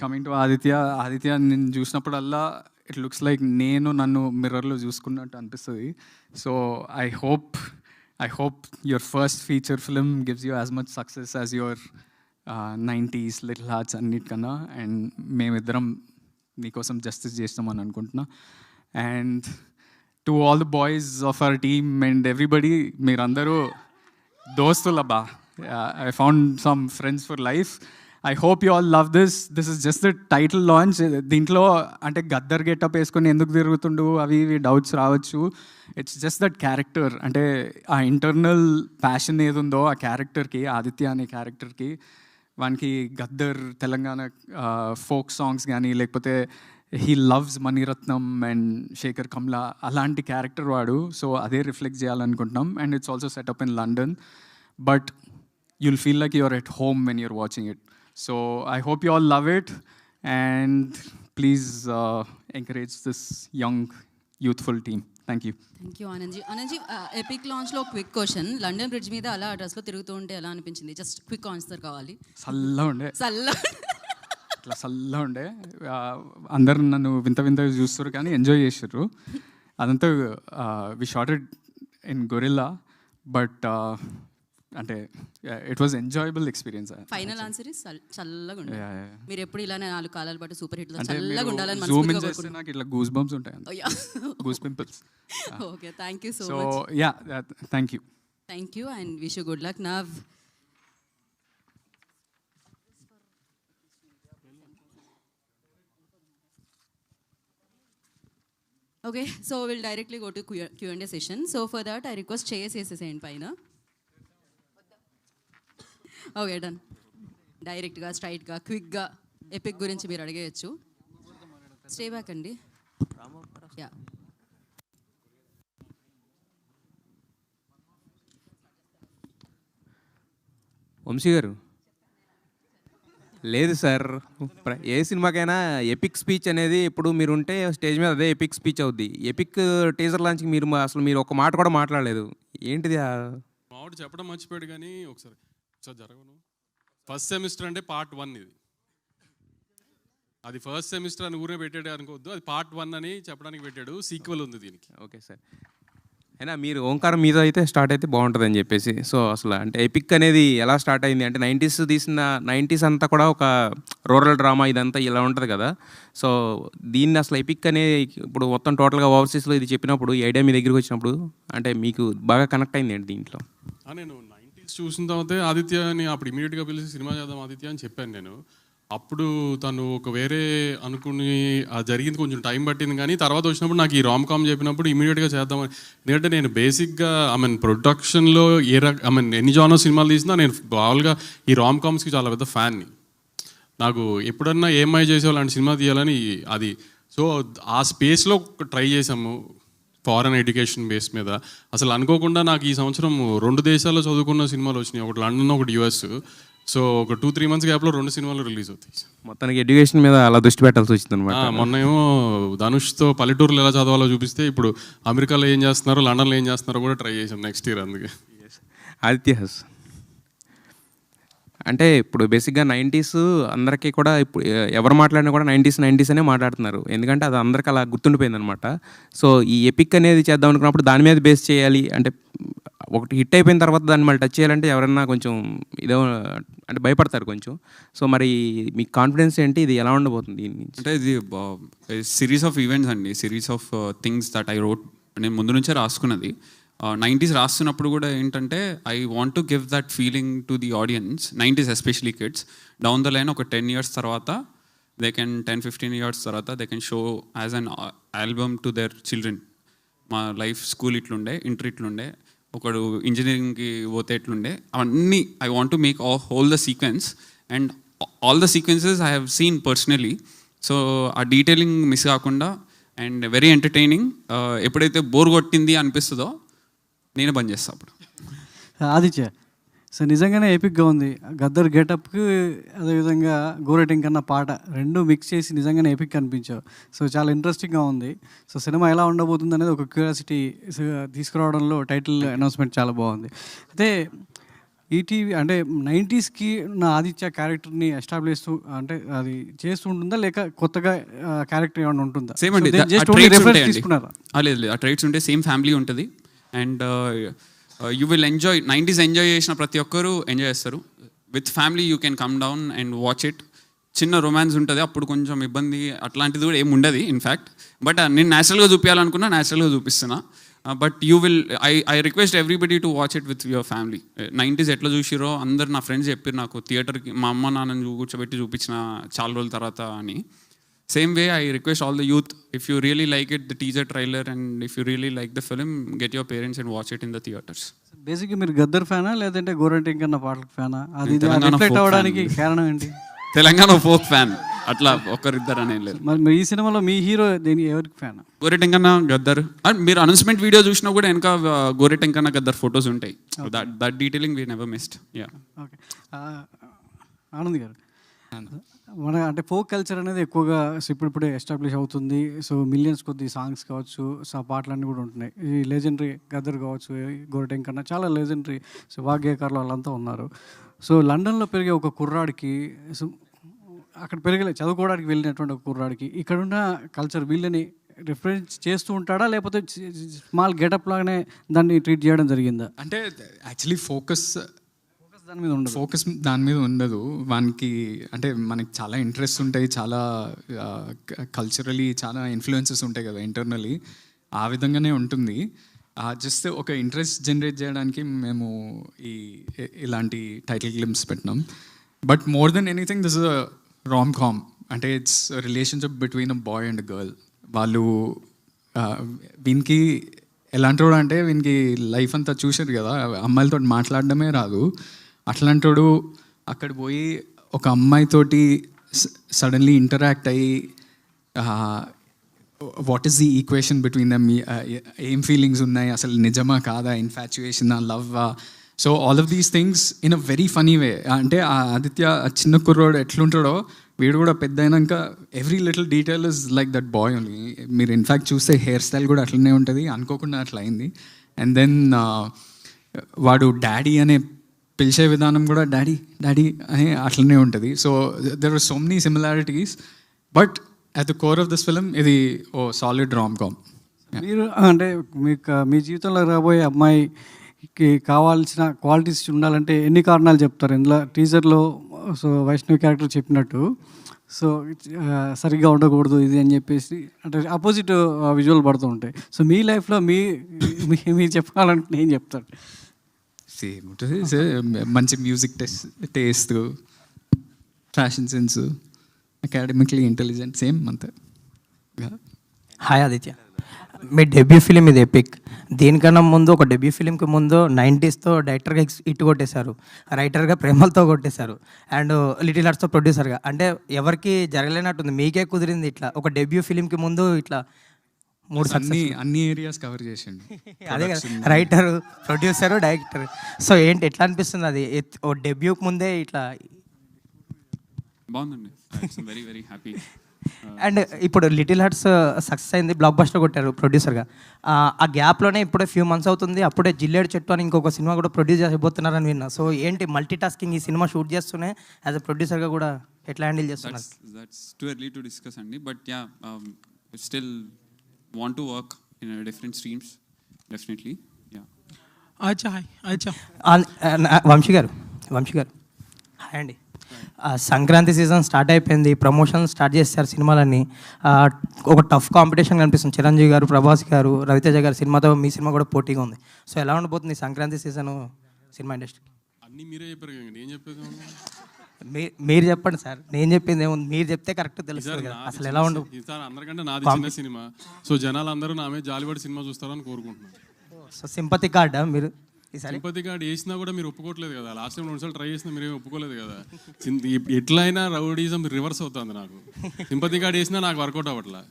Coming to Aditya నేను చూసినప్పుడల్లా it looks like నేను నన్ను మిర్రర్లో చూసుకున్నట్టు అనిపిస్తుంది. So I hope your first feature film gives you as much success as your 90s Little Hearts అన్నిటికన్నా, అండ్ మేమిద్దరం నీకోసం జస్టిస్ చేస్తామని అనుకుంటున్నా. And to all the boys of our team and everybody, మీరందరూ దోస్తులబ్బా. I found some friends for life. I hope you all love this. This is just the title launch. దీంట్లో అంటే గద్దర్ గెటప్ వేసుకొని ఎందుకు తిరుగుతుండు అవి ఇవి డౌట్స్ రావచ్చు. ఇట్స్ జస్ట్ దట్ క్యారెక్టర్, అంటే ఆ ఇంటర్నల్ ప్యాషన్ ఏది ఉందో ఆ క్యారెక్టర్కి, ఆదిత్య అనే క్యారెక్టర్కి, వానికి గద్దర్ తెలంగాణ ఫోక్ సాంగ్స్ కానీ లేకపోతే he loves Mani Ratnam and Sekhar Kammula అలాంటి క్యారెక్టర్ వాడు. సో అదే రిఫ్లెక్ట్ చేయాలనుకుంటున్నాం. And it's also setup in London, but you'll feel like you're at home when you're watching it. So I hope you all love it, and please encourage this young youthful team. Thank you. Thank you Anand ji. Epic లాంచ్లో క్విక్ క్వశ్చన్, లండన్ బ్రిడ్జ్ మీద అలా డ్రెస్లో తిరుగుతూ ఉంటే ఎలా అనిపించింది? జస్ట్ క్విక్ ఆన్సర్ కావాలి. చల్లగా ఉండే అందరు నన్ను వింత వింతగా చూస్తారు కానీ ఎంజాయ్ చేసారు. అదంతా వి షార్టెడ్ ఇన్ గొరిల్లా, బట్ అంటే it was enjoyable experience. Final answer is చల్లగా ఉండే. మీరు ఎప్పుడు ఇలానే 4 కాలాల పాటు సూపర్ హిట్ అంటే చల్లగా ఉండాలని జూమ్ ఇన్ చేస్తే నాకు ఇట్లా గూస్ బంప్స్ ఉంటాయి, goose pimples. Okay, thank you so so much. Yeah, thank you and wish you good luck. Now Okay, so we'll directly go to Q&A session. So for that, I request chairs వేసేసేయండి పైన. Okay, done. డైరెక్ట్గా స్ట్రైట్గా క్విక్గా ఎపిక్ గురించి మీరు అడిగేయచ్చు. స్టే బ్యాక్ అండి. యా, వంశీ గారు. లేదు సార్, ఏ సినిమాకైనా ఎపిక్ స్పీచ్ అనేది ఇప్పుడు మీరు ఉంటే స్టేజ్ మీద అదే ఎపిక్ స్పీచ్ అవుద్ది. ఎపిక్ టీజర్ లాంచ్కి మీరు ఒక మాట కూడా మాట్లాడలేదు, ఏంటిది? మావాడు చెప్పడం మర్చిపోయాడు, కానీ ఒకసారి జరగను. ఫస్ట్ సెమిస్టర్ అంటే పార్ట్ 1 ఇది. అది ఫస్ట్ సెమిస్టర్ అని ఊరే పెట్టాడు అనుకోవద్దు, అది పార్ట్ 1 అని చెప్పడానికి పెట్టాడు. సీక్వెల్ ఉంది దీనికి. Okay sir. అయినా మీరు ఓంకారం మీద అయితే స్టార్ట్ అయితే బాగుంటుంది అని చెప్పేసి, సో అసలు అంటే ఎపిక్ అనేది ఎలా స్టార్ట్ అయింది అంటే 90s అంతా కూడా ఒక రూరల్ డ్రామా ఇదంతా ఇలా ఉంటుంది కదా. సో దీన్ని అసలు ఎపిక్ అనే ఇప్పుడు మొత్తం టోటల్గా ఓవర్సీస్లో ఇది చెప్పినప్పుడు ఈ ఐడియా మీ దగ్గరికి వచ్చినప్పుడు అంటే మీకు బాగా కనెక్ట్ అయింది ఏంటి దీంట్లో? నేను 90s చూసిన తర్వాత ఆదిత్యని అప్పుడు ఇమీడియట్గా పిలిచి సినిమా చేద్దాం ఆదిత్య అని చెప్పాను నేను. అప్పుడు తను ఒక వేరే అనుకుని జరిగింది, కొంచెం టైం పట్టింది. కానీ తర్వాత వచ్చినప్పుడు నాకు ఈ రామ్ కామ్ చెప్పినప్పుడు ఇమీడియట్గా చేద్దామని. ఎందుకంటే నేను బేసిక్గా ప్రొడక్షన్లో ఎన్ని జానర్ సినిమాలు తీసినా నేను మామూలుగా ఈ రామ్ కామ్స్కి చాలా పెద్ద ఫ్యాన్ని. నాకు ఎప్పుడన్నా ఏమై చేసే అలాంటి సినిమా తీయాలని అది. సో ఆ స్పేస్లో ట్రై చేసాము ఫారెన్ ఎడ్యుకేషన్ బేస్ మీద. అసలు అనుకోకుండా నాకు ఈ సంవత్సరం 2 దేశాల్లో చదువుకున్న సినిమాలు వచ్చినాయి, ఒకటి లండన్ ఒకటి US. సో ఒక 2-3 months గ్యాప్లో 2 సినిమాలు రిలీజ్ అవుతాయి. మొత్తానికి ఎడ్యుకేషన్ మీద అలా దృష్టి పెట్టాల్సి వచ్చింది అనమాట. మొన్న ఏమో ధనుష్తో పల్లెటూరులో ఎలా చదవాలో చూపిస్తే ఇప్పుడు అమెరికాలో ఏం చేస్తున్నారో లండన్లో ఏం చేస్తున్నారో కూడా ట్రై చేసాం నెక్స్ట్ ఇయర్. అందుకే ఆదిత్యస్ అంటే ఇప్పుడు బేసిక్గా 90s అందరికీ కూడా ఇప్పుడు ఎవరు మాట్లాడినా కూడా 90s అనే మాట్లాడుతున్నారు, ఎందుకంటే అది అందరికి అలా గుర్తుండిపోయింది అనమాట. సో ఈ ఎపిక్ అనేది చేద్దాం అనుకున్నప్పుడు దాని మీద బేస్ చేయాలి అంటే ఒకటి హిట్ అయిపోయిన తర్వాత దాన్ని మళ్ళీ టచ్ చేయాలంటే ఎవరన్నా కొంచెం ఇదో అంటే భయపడతారు కొంచెం. సో మరి మీ కాన్ఫిడెన్స్ ఏంటి, ఇది ఎలా ఉండబోతుంది? అంటే ఇది సిరీస్ ఆఫ్ ఈవెంట్స్ అండి, series of things that I wrote. నేను ముందు నుంచే రాసుకున్నది. 90s రాస్తున్నప్పుడు కూడా ఏంటంటే I want to give that feeling to the audience, 90s especially kids. Down the line ఒక 10 years తర్వాత దే కెన్ 10-15 years తర్వాత they can show as an album to their children. మా లైఫ్ స్కూల్ ఇట్లుండే, ఇంటర్ ఇట్లుండే, ఒకడు ఇంజనీరింగ్కి పోతే ఎట్లుండే, అవన్నీ I want to make whole the sequence. And all the sequences I have seen personally. So ఆ డీటెయిలింగ్ మిస్ కాకుండా అండ్ వెరీ ఎంటర్టైనింగ్. ఎప్పుడైతే బోర్ కొట్టింది అనిపిస్తుందో నేనే బంద్ చేస్తాను అప్పుడు. ఆదిత్య, సో నిజంగానే ఎపిక్గా ఉంది. గద్దర్ గెటప్కి అదేవిధంగా గోరెటింగ్ కన్నా పాట రెండు మిక్స్ చేసి నిజంగానే ఎపిక్ అనిపించావు. సో చాలా ఇంట్రెస్టింగ్గా ఉంది. సో సినిమా ఎలా ఉండబోతుంది అనేది ఒక క్యూరియాసిటీ తీసుకురావడంలో టైటిల్ అనౌన్స్మెంట్ చాలా బాగుంది. అయితే ఈటీవీ అంటే 90స్కి నా ఆదిత్య క్యారెక్టర్ని ఎస్టాబ్లిష్ అంటే అది చేస్తూ ఉంటుందా లేక కొత్తగా క్యారెక్టర్ ఏమైనా ఉంటుందా? సేమ్ అండి, తీసుకున్నారా? లేదు, ఆ ట్రైట్స్ ఉంటే సేమ్ ఫ్యామిలీ ఉంటుంది. And you will enjoy 90s enjoy చేసిన ప్రతి ఒక్కరు ఎంజాయ్ చేస్తారు. With family you can come down and watch it. చిన్న రొమాన్స్ ఉంటుంది, అప్పుడు కొంచెం ఇబ్బంది అట్లాంటిది కూడా ఏమి ఉండదు ఇన్ఫ్యాక్ట్. బట్ నేను న్యాచురల్గా చూపించాలనుకున్నా న్యాచురల్గా చూపిస్తున్నా. But you will I request everybody to watch it with your family. 90s ఎట్లా చూసిరో అందరు నా ఫ్రెండ్స్ చెప్పారు నాకు, థియేటర్కి మా అమ్మ నాన్నని కూర్చోబెట్టి చూపించిన చాలా రోజుల తర్వాత అని. Same way, I request all the youth, if you really like it, the teaser trailer, and if you really like the film, get your parents and watch it in the theaters. బేసిక్గా మీరు గద్దర్ ఫ్యానా లేదంటే గోరెంటింగ్ కన్నా పాటలకు ఫ్యానా? అది తెలంగాణ రిఫ్లెక్ట్ folk అవ్వడానికి fan. కారణం ఏంటి? తెలంగాణ ఫోక్ ఫ్యాన్, అట్లా ఒకరిద్దరు అనేది లేదు. మరి ఈ సినిమాలో మీ హీరో దేని ఎవరికి ఫ్యాన్? గోరెటెంకన్న గద్దర్. అండ్ మీరు అనౌన్స్మెంట్ వీడియో చూసినా కూడా వెనక గోరెటెంకన్న గద్దర్ ఫొటోస్ ఉంటాయి. That detailing we never missed. Yeah, okay. Anand గారు, మన అంటే ఫోక్ కల్చర్ అనేది ఎక్కువగా ఇప్పుడిప్పుడే ఎస్టాబ్లిష్ అవుతుంది. సో మిలియన్స్ కొద్ది సాంగ్స్ కావచ్చు, సో పాటలన్నీ కూడా ఉంటున్నాయి. ఈ లెజెండరీ గద్దర్ కావచ్చు, గోరెటెంక్ కన్నా చాలా లెజెండరీ సో వాగ్గేయకారులు వాళ్ళంతా ఉన్నారు. సో లండన్లో పెరిగే ఒక కుర్రాడికి, సో అక్కడ చదువుకోవడానికి వెళ్ళినటువంటి ఒక కుర్రాడికి ఇక్కడున్న కల్చర్ వీళ్ళని రిఫరెన్స్ చేస్తూ ఉంటాడా లేకపోతే స్మాల్ గెటప్ లాగానే దాన్ని ట్రీట్ చేయడం జరిగిందా? అంటే యాక్చువల్లీ ఫోకస్ దాని మీద ఉండదు. వానికి అంటే మనకి చాలా ఇంట్రెస్ట్ ఉంటాయి, చాలా కల్చరలీ చాలా ఇన్ఫ్లుయెన్సెస్ ఉంటాయి కదా ఇంటర్నలీ, ఆ విధంగానే ఉంటుంది. జస్ట్ ఒక ఇంట్రెస్ట్ జనరేట్ చేయడానికి మేము ఇలాంటి టైటిల్ గ్లిమ్స్ పెట్టినాం. But more than anything this is a romcom. అంటే it's relationship between a boy and girl. వాళ్ళు వీనికి ఎలాంటోడు అంటే వీనికి లైఫ్ అంతా చూసారు కదా, అమ్మాయిలతో మాట్లాడడమే రాదు. అట్లాంటోడు అక్కడ పోయి ఒక అమ్మాయితోటి సడన్లీ ఇంటరాక్ట్ అయ్యి what is the equation between them, ఏం ఫీలింగ్స్ ఉన్నాయి, అసలు నిజమా కాదా, ఇన్ఫాచ్యుయేషనా, లవ్వా. So all of these things in a very funny way. అంటే ఆ ఆదిత్య చిన్న కుర్రోడు ఎట్లుంటాడో వీడు కూడా పెద్ద అయినాక every little detail is like that boy only. మీరు ఇన్ఫ్యాక్ట్ చూస్తే హెయిర్ స్టైల్ కూడా అట్లనే ఉంటుంది, అనుకోకుండా అట్లా అయింది. అండ్ దెన్ వాడు డాడీ అనే పిలిచే విధానం కూడా డాడీ డాడీ అని అట్లనే ఉంటుంది. So there are so many similarities. But at the core of this film ఇది ఓ సాలిడ్ రామ్ కామ్. మీరు అంటే మీకు మీ జీవితంలో రాబోయే అమ్మాయికి కావాల్సిన క్వాలిటీస్ ఉండాలంటే ఎన్ని కారణాలు చెప్తారు? ఇందులో టీజర్లో సో వైష్ణవి క్యారెక్టర్ చెప్పినట్టు సో సరిగ్గా ఉండకూడదు ఇది అని చెప్పేసి అంటే ఆపోజిట్ విజువల్ పడుతూ ఉంటాయి. సో మీ లైఫ్లో మీరు చెప్పాలంటే ఏం చెప్తారు? సేమ్ ఉంటుంది, మంచి music taste, fashion sense, academically intelligent, same అంతే. హాయ్ ఆదిత్య, మీ డెబ్యూ ఫిలిం ఇది ఎపిక్. దీనికన్నా ముందు ఒక డెబ్యూ ఫిలింకి ముందు 90sతో డైరెక్టర్గా హిట్ కొట్టేశారు, రైటర్గా ప్రేమలతో కొట్టేశారు, అండ్ లిటిల్ ఆర్ట్స్తో ప్రొడ్యూసర్గా. అంటే ఎవరికి జరగలేనట్టుంది, మీకే కుదిరింది ఇట్లా ఒక డెబ్యూ ఫిలింకి ముందు ఇట్లా 3 అన్ని ఏరియాస్ కవర్ చేసిండు. అదే కదా, రైటరు, ప్రొడ్యూసరు, డైరెక్టర్. సో ఏంటి ఎట్లా అనిపిస్తుంది అది ఓ డెబ్యూకి ముందే ఇట్లా? బాగుందండి, వెరీ వెరీ హ్యాపీ. అండ్ ఇప్పుడు లిటిల్ హార్ట్స్ సక్సెస్ అయింది, బ్లాక్ బస్టర్ కొట్టారు ప్రొడ్యూసర్గా. ఆ గ్యాప్లోనే ఇప్పుడే ఫ్యూ మంత్స్ అవుతుంది, అప్పుడే జిల్లేడు చెట్టు అని ఇంకొక సినిమా కూడా ప్రొడ్యూస్ చేయబోతున్నారని విన్నా. సో ఏంటి మల్టీ టాస్కింగ్, ఈ సినిమా షూట్ చేస్తూనే యాజ్ అ ప్రొడ్యూసర్గా కూడా ఎట్లా హ్యాండిల్ చేస్తున్నారు? That's too early to discuss అండి, but yeah still want to work in different streams, definitely. Yeah. అచ్చా హాయ్, అచ్చా వంశీ గారు హాయ్ అండి. సంక్రాంతి సీజన్ స్టార్ట్ అయిపోయింది, ప్రమోషన్ స్టార్ట్ చేస్తారు సినిమాలన్నీ. ఒక టఫ్ కాంపిటీషన్ కనిపిస్తుంది, చిరంజీవి గారు, ప్రభాస్ గారు, రవితేజ గారు సినిమాతో మీ సినిమా కూడా పోటీగా ఉంది. సో ఎలా ఉండబోతుంది సంక్రాంతి సీజన్ సినిమా ఇండస్ట్రీ? అన్నీ మీరే చెప్పారు కదా, నేను చెప్పేది మీరు చెప్పండి సార్, నేను చెప్పింది ఏముంది, మీరు చెప్తే కరెక్ట్ తెలుస్తుంది కదా అసలు ఎలా ఉండదు. అందరికంటే నాది చిన్న సినిమా, సో జనాలు అందరూ నా మీద జాలిపడి సినిమా చూస్తారని కోరుకుంటున్నాను. సో సింపతి కార్డా మీరు? సింపతి కార్డ్ వేసినా కూడా మీరు ఒప్పుకోవట్లేదు కదా. లాస్ట్ టైం 2 సార్లు ట్రై చేసినా మీరేం ఒప్పుకోలేదు కదా. ఎట్లయినా రౌడీజం రివర్స్ అవుతుంది నాకు. సింపతి కార్డ్ వేసినా నాకు వర్కౌట్ అవ్వట్లా.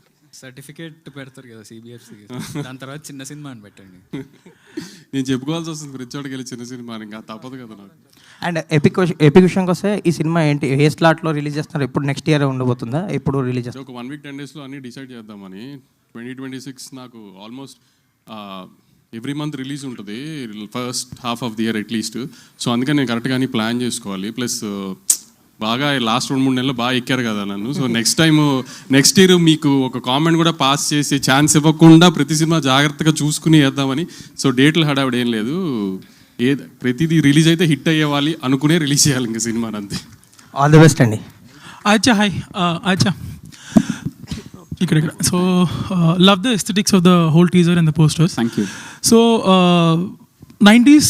సర్టిఫికేట్ పెడతారు కదా సిబిఎఫ్సికి, దాని తర్వాత చిన్న సినిమా అని పెట్టండి. నేను చెప్పుకోవాల్సి వస్తుంది ప్రతి చోటకి వెళ్ళి చిన్న సినిమా ఇంకా తప్పదు కదా నాకు. అండ్ ఎపిక్ విషయంకి వస్తే ఈ సినిమా ఏంటి, ఏ స్లాట్లో రిలీజ్ చేస్తున్నారు, ఎప్పుడు నెక్స్ట్ ఇయర్ ఉండబోతుందా, ఎప్పుడు రిలీజ్ చేస్తారు? ఒక 1 week 10 daysలో అన్నీ డిసైడ్ చేద్దామని. 2026 నాకు ఆల్మోస్ట్ ఎవ్రీ మంత్ రిలీజ్ ఉంటుంది, first half of the year at least. So అందుకని నేను కరెక్ట్గా అన్ని ప్లాన్ చేసుకోవాలి. ప్లస్ బాగా లాస్ట్ 2-3 నెలలు బాగా ఎక్కారు కదా నన్ను. సో నెక్స్ట్ ఇయర్ మీకు ఒక కామెంట్ కూడా పాస్ చేసి ఛాన్స్ ఇవ్వకుండా ప్రతి సినిమా జాగ్రత్తగా చూసుకుని వేద్దామని. సో డేట్లు హడావిడ ఏం లేదు, ప్రతిదీ రిలీజ్ అయితే హిట్ అయ్యేవాలి అనుకునే రిలీజ్ చేయాలి ఇంకా సినిమాని, అంతే. ఆల్ ది బెస్ట్ అండి. అచ్చా హాయ్ అచ్చా ఇక్కడ so love the aesthetics of the whole teaser and the posters. Thank you. So 90s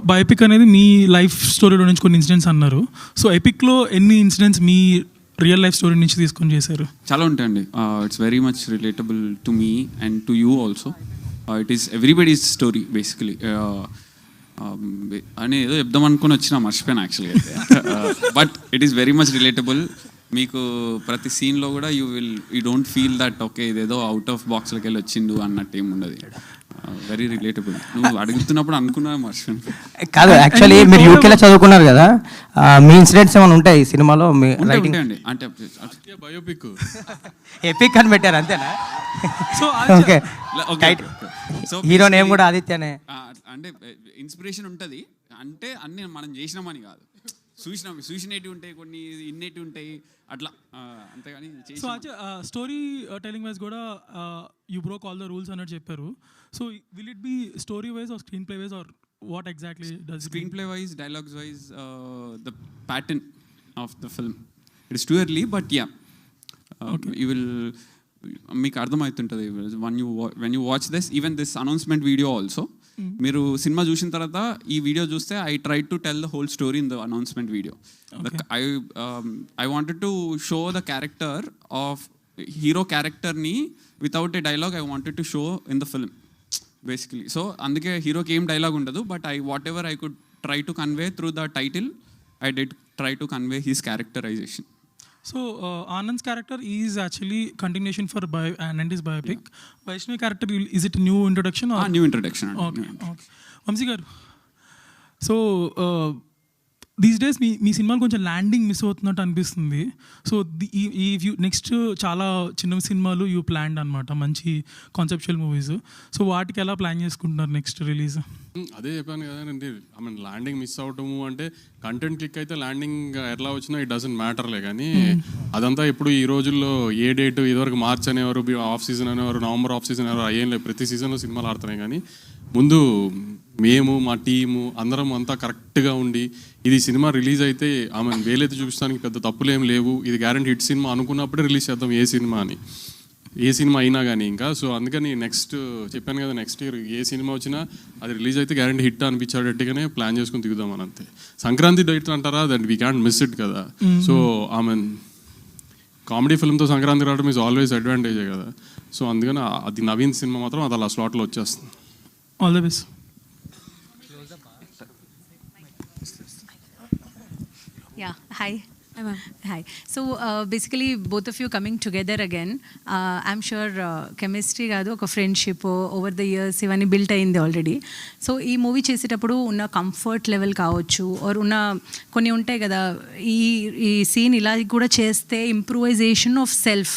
biopic అనేది మీ లైఫ్ స్టోరీలో నుంచి కొన్ని ఇన్సిడెంట్స్ అన్నారు. సో ఎపిక్లో ఎన్ని ఇన్సిడెంట్స్ మీ రియల్ లైఫ్ స్టోరీ నుంచి తీసుకొని చేశారు? చాలా ఉంటాయండి. It's very much relatable to me and to you also. It is everybody's story basically. అని ఏదో చెప్దాం అనుకుని వచ్చినా మర్చిపోయాను యాక్చువల్గా అయితే. But it is very much relatable. మీకు ప్రతి సీన్లో కూడా you don't feel that okay ఇదేదో అవుట్ ఆఫ్ బాక్స్లోకి వెళ్ళి వచ్చిండు అన్నట్టు ఏమి ఉండదు. Very relatable. నువ్వు అడుగుతున్నప్పుడు అనుకున్నా మర్చిపోయాను. కాదు, యాక్చువల్లీ మీరు యూకేలో చదువుకున్నారు కదా, మీ ఇన్సిడెంట్స్ ఏమైనా ఉంటాయి ఈ సినిమాలో? మీ రైటింగ్ అండి అంటే బయోపిక్ ఎపిక్ అని పెట్టారు అంతేనా? So okay, so hero name కూడా ఆదిత్యనే. అంటే ఇన్స్పిరేషన్ ఉంటుంది అంటే అన్నీ మనం చేసినామని కాదు, చూసినవి ఉంటాయి, కొన్ని ఇన్నేటివి ఉంటాయి అట్లా, అంతేగాని. సో స్టోరీ టెలింగ్ వైజ్ కూడా you broke all the rules అన్నట్టు చెప్పారు. So will it be story wise or screenplay wise or what exactly does? Screenplay wise, dialogues wise, the pattern of the film. It's too early but yeah you will, మీకు అర్థమవుతుంటుంది when you watch this. Even this announcement video also, మీరు సినిమా చూసిన తర్వాత ఈ వీడియో చూస్తే I try to tell the whole story in the announcement video. I wanted to show the character of hero క్యారెక్టర్ని without a dialogue I wanted to show in the film basically. So అందుకే హీరోకి ఏం డైలాగ్ ఉండదు, but whatever I could try to convey through the title, I did try to convey his characterisation. So Anand's character is actually continuation for 90s biopic. Vaishnavi character, is it a new introduction or? New introduction. Okay. Vamsi garu, so these days మీ సినిమాలు కొంచెం ల్యాండింగ్ మిస్ అవుతున్నట్టు అనిపిస్తుంది. సో ఈ నెక్స్ట్ చాలా చిన్న సినిమాలు యూ ప్లాన్డ్ అనమాట, మంచి కాన్సెప్చువల్ మూవీస్. సో వాటికి ఎలా ప్లాన్ చేసుకుంటున్నారు నెక్స్ట్ రిలీజ్? అదే చెప్పాను కదండి, ఐ మీన్ ల్యాండింగ్ మిస్ అవటము అంటే కంటెంట్ క్లిక్ అయితే ల్యాండింగ్ ఎట్లా వచ్చినా ఇట్ డజంట్ మ్యాటర్లే. కానీ అదంతా ఇప్పుడు ఈ రోజుల్లో ఏ డేట్ ఇదివరకు మార్చ్ అనేవారు, ఆఫ్ సీజన్ అనేవారు, నవంబర్ ఆఫ్ సీజన్ అనేవారు, అయ్యేం లేదు. ప్రతి సీజన్లో సినిమాలు ఆడుతున్నాయి. కానీ ముందు మేము మా టీము అందరం అంతా కరెక్ట్గా ఉండి ఇది సినిమా రిలీజ్ అయితే ఆమె వేలైతే చూపించడానికి పెద్ద తప్పులేం లేవు, ఇది గ్యారంటీ హిట్ సినిమా అనుకున్నప్పుడే రిలీజ్ చేద్దాం ఏ సినిమా అని, ఏ సినిమా అయినా కానీ ఇంకా. సో అందుకని నెక్స్ట్ చెప్పాను కదా, నెక్స్ట్ ఇయర్ ఏ సినిమా వచ్చినా అది రిలీజ్ అయితే గ్యారంటీ హిట్ అనిపించేటట్టుగానే ప్లాన్ చేసుకుని దిగుదామని అంతే. సంక్రాంతి డేట్ అంటారా, that we can't miss it కదా. సో ఐ మీన్ కామెడీ ఫిల్మ్తో సంక్రాంతి రావడం ఈజ్ ఆల్వేస్ అడ్వాంటేజే కదా. సో అందుకని అది నవీన్ సినిమా మాత్రం అది అలా స్లాట్లో వచ్చేస్తుంది. All the best. Yeah, hi. Hi. So basically both of you coming together again, I'm sure chemistry కాదు ఒక ఫ్రెండ్షిప్ ఓవర్ ద ఇయర్స్ ఇవన్నీ బిల్ట్ అయింది ఆల్రెడీ. సో ఈ మూవీ చేసేటప్పుడు ఉన్న కంఫర్ట్ లెవెల్ కావచ్చు, ఆర్ ఉన్న కొన్ని ఉంటాయి కదా, ఈ సీన్ ఇలా కూడా చేస్తే improvisation of self,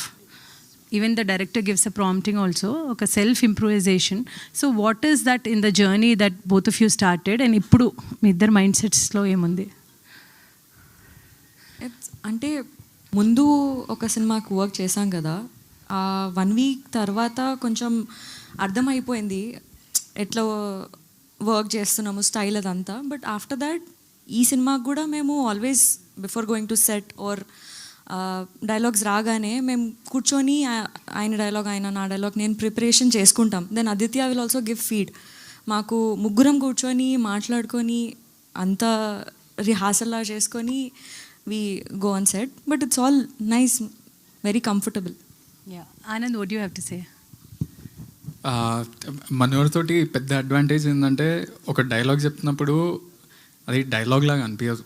even the director gives a prompting also, ఒక self improvisation. So what is that in the journey that both of you started, and ఇప్పుడు మీ ఇద్దరు మైండ్ సెట్స్లో ఏముంది? అంటే ముందు ఒక సినిమాకి వర్క్ చేశాం కదా, 1 week తర్వాత కొంచెం అర్థమైపోయింది ఎట్లా వర్క్ చేస్తున్నాము, స్టైల్ అదంతా. బట్ ఆఫ్టర్ దాట్ ఈ సినిమాకి కూడా మేము always before going to set our dialogues రాగానే మేము కూర్చొని ఆయన డైలాగ్ ఆయన నా డైలాగ్ నేను ప్రిపరేషన్ చేసుకుంటాం. Then Aditya will also give feed. మాకు ముగ్గురం కూర్చొని మాట్లాడుకొని అంతా రిహార్సల్లా చేసుకొని we go on set, but it's all nice, very comfortable. Yeah. Anand, what do you have to say? మనోడితోటి పెద్ద అడ్వాంటేజ్ ఏంటంటే ఒక డైలాగ్ చెప్తున్నప్పుడు అది డైలాగ్ లాగా అనిపించదు.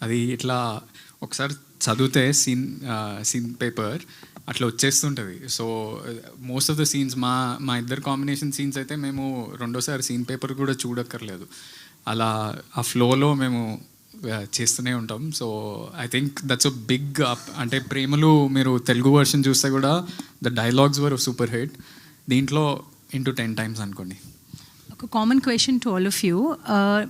అది ఇట్లా ఒకసారి చదివితే సీన్ పేపర్ అట్లా వచ్చేస్తుంటుంది. So most of the scenes మా ఇద్దరు కాంబినేషన్ సీన్స్ అయితే మేము రెండోసారి సీన్ పేపర్ కూడా చూడక్కర్లేదు, అలా ఆ ఫ్లోలో మేము చేస్తూనే ఉంటాం. So I think that's a big up. అంటే ప్రేమలు మీరు తెలుగు వర్షన్ చూస్తే కూడా the dialogues were super hit. దీంట్లో ఇంటూ 10 times అనుకోండి. ఒక common question to all of you.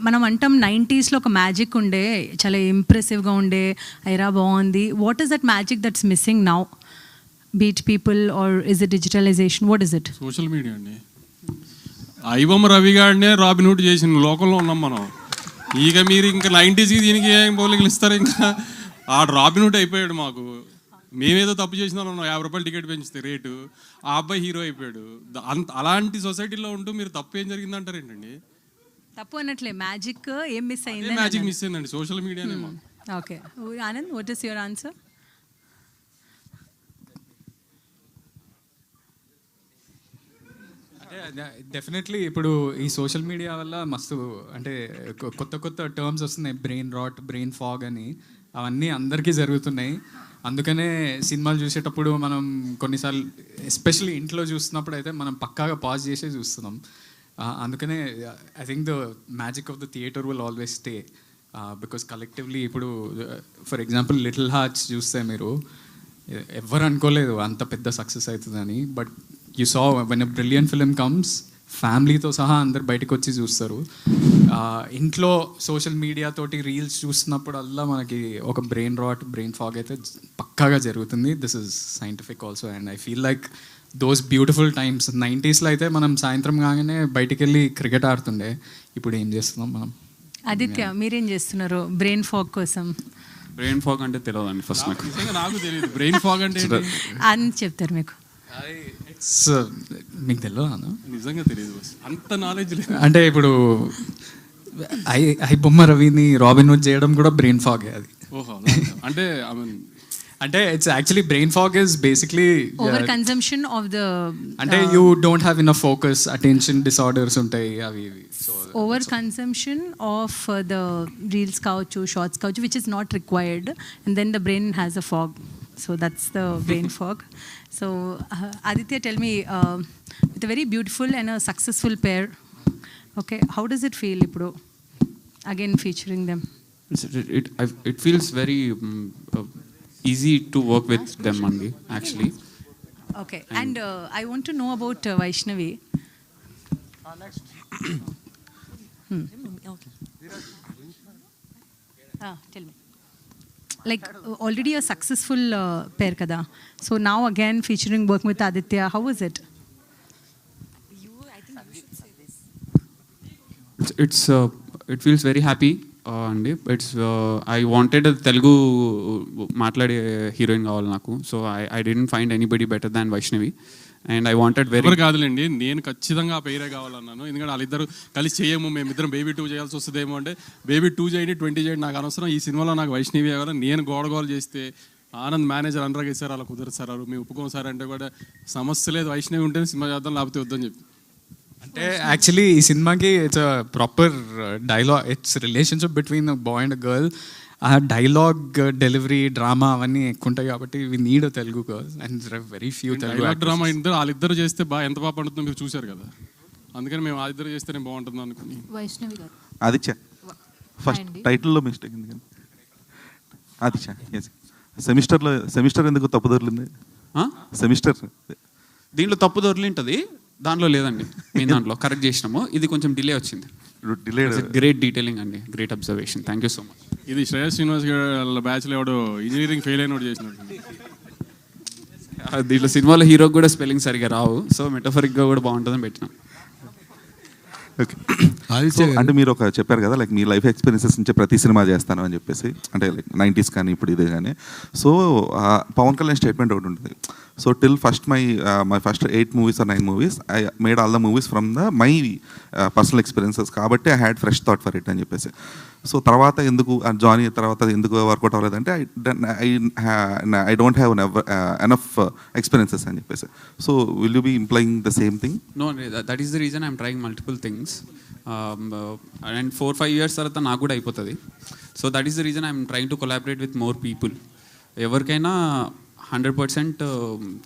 మనం అంటాం 90sలో ఒక మ్యాజిక్ ఉండే, చాలా ఇంప్రెసివ్గా ఉండే, ఐరా బాగుంది. What is that magic that's missing now? Beat people are is it digitalization? What is it? Social media అండి. ఐబొమ్మ రవి గారినే రాబిన్ హుడ్ చేసిన లోకంలో ఉన్నాం మనం. ఇక మీరు ఇంకా 90sకి దీనికి ఏం పోలికలు ఇస్తారు? ఇంకా ఆ రాబిన్ హుడ్ అయిపోయాడు మాకు. మేమేదో తప్పు చేసినా 50 రూపాయలు టికెట్ పెంచితే రేటు, ఆ అబ్బాయి హీరో అయిపోయాడు. అలాంటి సొసైటీలో ఉంటూ మీరు తప్పు ఏం జరిగింది అంటారు ఏంటండి? తప్పు అన్నట్లే, మ్యాజిక్ ఏం మిస్ అయింది? మ్యాజిక్ మిస్ అయిందండి సోషల్ మీడియానే. Okay Anand, what is your answer? Definitely ఇప్పుడు ఈ సోషల్ మీడియా వల్ల మస్తు అంటే కొత్త కొత్త టర్మ్స్ వస్తున్నాయి, బ్రెయిన్ రాట్, బ్రెయిన్ ఫాగ్ అని. అవన్నీ అందరికీ జరుగుతున్నాయి. అందుకనే సినిమాలు చూసేటప్పుడు మనం కొన్నిసార్లు ఎస్పెషల్లీ ఇంట్లో చూస్తున్నప్పుడు అయితే మనం పక్కాగా పాజ్ చేసే చూస్తున్నాం. అందుకనే I think the magic of the theatre will always stay, because collectively ఇప్పుడు ఫర్ ఎగ్జాంపుల్ లిటిల్ హార్ట్స్ చూస్తే మీరు ఎవ్వరు అనుకోలేదు అంత పెద్ద సక్సెస్ అవుతుందని. But you saw when a brilliant film comes, ఫ్యామిలీతో సహా అందరు బయటకు వచ్చి చూస్తారు. ఇంట్లో సోషల్ మీడియా తోటి రీల్స్ చూస్తున్నప్పుడల్లా మనకి ఒక బ్రెయిన్ రాట్, బ్రెయిన్ ఫాగ్ అయితే పక్కాగా జరుగుతుంది. This is scientific also and I feel like those beautiful times. 90sలో అయితే మనం సాయంత్రం కాగానే బయటికి వెళ్ళి క్రికెట్ ఆడుతుండే, ఇప్పుడు ఏం చేస్తున్నాం మనం? ఆదిత్య, మీరేం చేస్తున్నారు బ్రెయిన్ ఫాగ్ కోసం? బ్రెయిన్ ఫాగ్ అంటే తెలియదండి ఫస్ట్ నాకు. నాకు తెలియదు బ్రెయిన్ ఫాగ్ అంటే అని చెప్తారు మీకు. మీకు తెలియదు? నిజంగా తెలియదు, అంత నాలెడ్జ్ లేదు. అంటే ఇప్పుడు ఐ బొమ్మ రవిని రాబిన్ హుడ్ చేయడం కూడా బ్రెయిన్ ఫాగ్ అది. ఓహో, అంటే ఐ మీన్ అంటే it's actually brain fog is basically over consumption of the, అంటే you don't have enough focus, attention disorders ఉంటాయి అవి ఇవి. Over consumption of the reels కావచ్చు, షార్ట్స్ కావచ్చు, which is not required, and then the brain has a fog. So that's the brain fog. So Aditya, tell me, with a very beautiful and a successful pair, okay, how does it feel ippudu again featuring them? It feels very easy to work with them only, actually. Okay, and I want to know about Vaishnavi. Next. Okay. Tell me. Like already a successful pair kada, so now again featuring working with Aditya, how was it? I think you should say this. It feels very happy అండి. ఇట్స్ ఐ వాంటెడ్ తెలుగు మాట్లాడే హీరోయిన్ కావాలి నాకు. So I didn't find anybody better than Vaishnavi and I wanted ఎవరు కాదులేండి, నేను ఖచ్చితంగా ఆ పేరే కావాలన్నాను. ఎందుకంటే వాళ్ళిద్దరు కలిసి చేయము, మేమిద్దరం బేబీ 2 చేయాల్సి వస్తుందేమో అంటే బేబీ 2 చేయండి, 20 చేయండి, నాకు అనవసరం. ఈ సినిమాలో నాకు వైష్ణవి కావాలి. నేను గోడగోలు చేస్తే ఆనంద్ మేనేజర్ అనరాగా సార్ అలా కుదరదు సార్, మేము ఒప్పుకోం సార్ అంటే కూడా సమస్య లేదు, వైష్ణవి ఉంటేనే సినిమా చేద్దాం, లేకపోతే వద్దని చెప్పి. అంటే యాక్చువల్లీ ఈ సినిమాకి it's a proper dialogue, it's relationship between a boy and a girl. ఆ డైలాగ్ డెలివరీ డ్రామా అవన్నీ ఎక్కువ ఉంటాయి కాబట్టి we need a Telugu girl and very few Telugu drama వాళ్ళిద్దరు చేస్తే ఎంత బాగా పండుతుందో మీరు చూశారు కదా, అందుకని మేము వాళ్ళిద్దరు చేస్తేనే బాగుంటుంది అనుకుని. వైష్ణవి గారు ఆదిత్య ఫస్ట్ టైటిల్లో మిస్టేక్ ఎందుకండి? ఆదిత్య సెమిస్టర్ ఎందుకు తప్పు దొరికింది? సెమిస్టర్ దీంట్లో తప్పు దొరికి దాంట్లో లేదండి, మేము దాంట్లో కరెక్ట్ చేసినాము. ఇది కొంచెం డిలే వచ్చింది. గ్రేట్ డీటెయిలింగ్ అండి, great observation, thank you so much. ఇది శ్రేయస్ శ్రీనివాస్ గారి బ్యాచ్లో ఎవడో ఇంజనీరింగ్ ఫెయిల్ అయినోడు చేసినట్టు. దీంట్లో సినిమాలో హీరోకి కూడా స్పెల్లింగ్ సరిగా రావు, సో మెటఫరిక్గా కూడా బాగుంటుందని పెట్టినాం. ఓకే, అంటే మీరు ఒక చెప్పారు కదా, లైక్ మీ లైఫ్ ఎక్స్పీరియన్సెస్ నుంచి ప్రతి సినిమా చేస్తాను అని చెప్పేసి, అంటే లైక్ 90s కానీ ఇప్పుడు ఇదే కానీ. సో పవన్ కళ్యాణ్ స్టేట్మెంట్ ఒకటి ఉంటుంది. So till my first 8 movies or 9 movies I made all the movies from my personal experiences, కాబట్టి I had fresh thought for it అని చెప్పేసి. సో తర్వాత ఎందుకు జానీ తర్వాత ఎందుకు వర్కౌట్ అవ్వలేదంటే I don't have enough experiences అని చెప్పేసి. So will you be implying the same thing? No, that is the reason I'm trying multiple things. And 4-5 years తర్వాత నాకు కూడా అయిపోతుంది. So that is the reason I'm trying to collaborate with more people. ఎవరికైనా 100%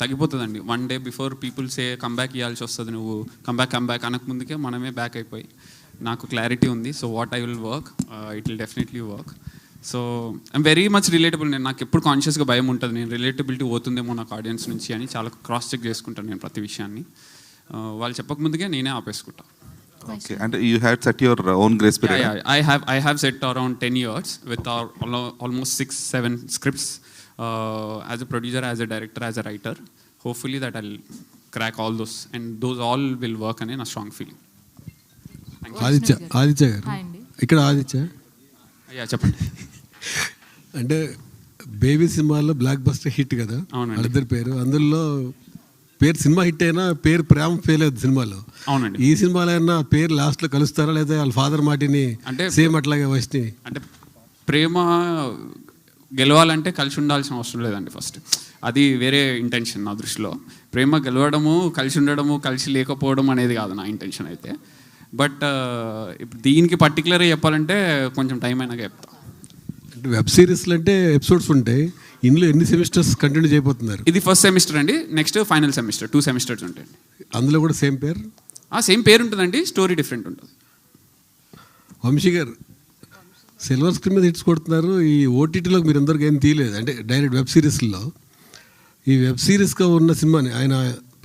తగ్గిపోతుందండి. 1 day before people say comeback ఇవ్వాల్సి వస్తుంది, నువ్వు కంబ్యాక్ అనక ముందుకే మనమే బ్యాక్ అయిపోయి నాకు క్లారిటీ ఉంది. So what I will work, it will definitely work. So I'm very much relatable. నేను నాకు ఎప్పుడు కాన్షియస్గా భయం ఉంటుంది, నేను రిలేటబిలిటీ పోతుందేమో నాకు ఆడియన్స్ నుంచి అని చాలా క్రాస్ చెక్ చేసుకుంటాను నేను ప్రతి విషయాన్ని. వాళ్ళు చెప్పకముందుకే నేనే ఆపేసుకుంటాను. Okay, and you had set your own grace period? Yeah, I have set around 10 years with our almost 6-7 scripts as a producer, as a director, as a writer. Hopefully that I'll crack all those, and those all will work in a strong feeling. Aditya గారు ఇక్కడ ఆదిత్య చెప్పండి. అంటే బేబీ సినిమాలో బ్లాక్ బస్టర్ హిట్ కదా వాళ్ళిద్దరి పేరు, అందులో పేరు సినిమా హిట్ అయినా పేరు ప్రేమ ఫెయిల్ అవుతుంది సినిమాలో. అవునండి. ఈ సినిమాలో అయినా పేరు లాస్ట్లో కలుస్తారా లేదా వాళ్ళ ఫాదర్ మాటిని అంటే సేమ్ అట్లాగే వచ్చి అంటే ప్రేమ గెలవాలంటే కలిసి ఉండాల్సిన అవసరం లేదండి. ఫస్ట్ అది వేరే ఇంటెన్షన్ నా దృష్టిలో. ప్రేమ గెలవడము, కలిసి ఉండడము, కలిసి లేకపోవడం అనేది కాదు నా ఇంటెన్షన్ అయితే. బట్ ఇప్పుడు దీనికి పర్టికులర్గా చెప్పాలంటే కొంచెం టైం అయినాక చెప్తా. అంటే వెబ్ సిరీస్లు అంటే ఎపిసోడ్స్ ఉంటాయి, ఇందులో ఎన్ని సెమిస్టర్స్ కంటిన్యూ చేయబోతున్నారు? ఇది ఫస్ట్ సెమిస్టర్ అండి, నెక్స్ట్ ఫైనల్ సెమిస్టర్, 2 సెమిస్టర్స్ ఉంటాయండి. అందులో కూడా సేమ్ పేరు? సేమ్ పేరు ఉంటుందండి, స్టోరీ డిఫరెంట్ ఉంటుంది. వంశీ గారు సిల్వర్ స్క్రీన్ మీద హిట్స్ కొడుతున్నారు, ఈ ఓటీటీలోకి మీరు అందరికీ ఏం తీయలేదు, అంటే డైరెక్ట్ వెబ్ సిరీస్లో. ఈ వెబ్ సిరీస్గా ఉన్న సినిమాని ఆయన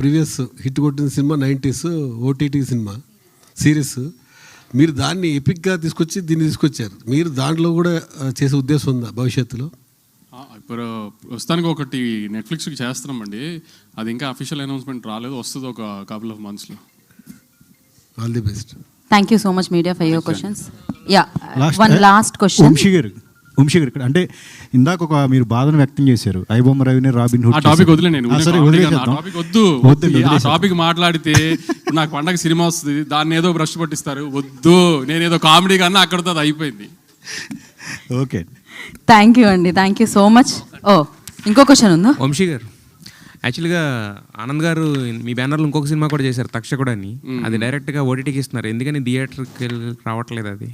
ప్రీవియస్ హిట్ కొట్టిన cinema 90s OTT cinema series, మీరు దాన్ని ఎపిక్గా తీసుకొచ్చి దీన్ని తీసుకొచ్చారు. మీరు దాంట్లో కూడా చేసే ఉద్దేశం ఉందా భవిష్యత్తులో? ఇప్పుడు ప్రస్తుతానికి ఒకటి నెట్ఫ్లిక్స్కి చేస్తున్నామండి, అది ఇంకా అఫీషియల్ అనౌన్స్మెంట్ రాలేదు, వస్తుంది ఒక కపుల్ ఆఫ్ మంత్స్లో. All the best. Thank you so much media for your questions. One last question. Vamsi గారు అంటే ఇందాక ఒక మీరు బాధను వ్యక్తం చేశారు, ఐబొమ్మ రవిని రాబిన్ హుడ్. ఆ టాపిక్ వదిలే, నేను టాపిక్ మాట్లాడితే నాకు పండగ సినిమా వస్తుంది, దాన్ని ఏదో బ్రష్ పట్టిస్తారు, వద్దు నేనేదో కామెడీ కన్నా అక్కడితో అది అయిపోయింది. ఓకే, థ్యాంక్ యూ అండి, థ్యాంక్ యూ సో మచ్. ఇంకో క్వశ్చన్ ఉందా? వంశీ గారు, యాక్చువల్గా ఆనంద్ గారు మీ బ్యానర్లో ఇంకొక సినిమా కూడా చేశారు, తక్షకుడు అని. అది డైరెక్ట్గా ఓటీటీకి ఇస్తున్నారు, ఎందుకని థియేటర్కి రావట్లేదు అది?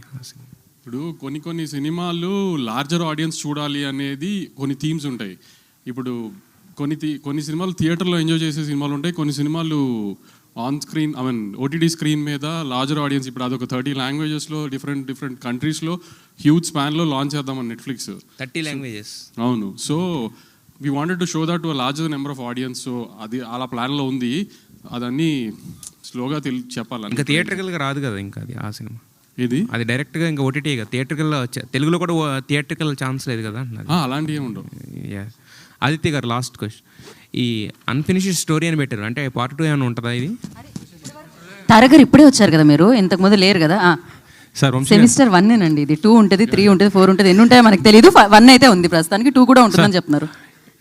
ఇప్పుడు కొన్ని సినిమాలు లార్జర్ ఆడియన్స్ చూడాలి అనేది కొన్ని థీమ్స్ ఉంటాయి. ఇప్పుడు కొన్ని సినిమాలు థియేటర్లో ఎంజాయ్ చేసే సినిమాలు ఉంటాయి, కొన్ని సినిమాలు ఆన్ స్క్రీన్ ఓటీటీ స్క్రీన్ మీద లార్జర్ ఆడియన్స్. ఇప్పుడు అదొక 30 లాంగ్వేజెస్లో డిఫరెంట్ కంట్రీస్లో హ్యూజ్ స్పాన్లో లాంచ్ చేద్దామని నెట్ఫ్లిక్స్. 30 లాంగ్వేజెస్? అవును. So we wanted to show that to larger number of audience. So అది అలా ప్లాన్లో ఉంది, అదన్నీ స్లోగా చెప్పాలి. ఇంకా థియేటర్కల్గా రాదు కదా ఇంకా అది ఆ సినిమా? ఇది అది డైరెక్ట్గా ఇంకా ఓటీటీ కదా, థియేటర్కల్ తెలుగులో కూడా థియేటర్కల్ ఛాన్స్ లేదు కదా? అలాంటివి ఉండవు. ఆదిత్య గారు, లాస్ట్ క్వశ్చన్. ఈ అన్ఫినిష్డ్ స్టోరీ అని పెట్టారు, అంటే పార్ట్ 2 ఏమైనా ఉంటుందా ఇది? తరగరు ఇప్పుడే వచ్చారు కదా మీరు, ఇంతకుముందు లేరు కదా. సెమిస్టర్ 1 అండి ఇది. 2 ఉంటుంది, 3 ఉంటుంది, 4 ఉంటుంది, ఎన్ని ఉంటాయో మనకు తెలియదు. 1 అయితే ఉంది ప్రస్తుతానికి, 2 కూడా ఉంటుందని చెప్తున్నారు.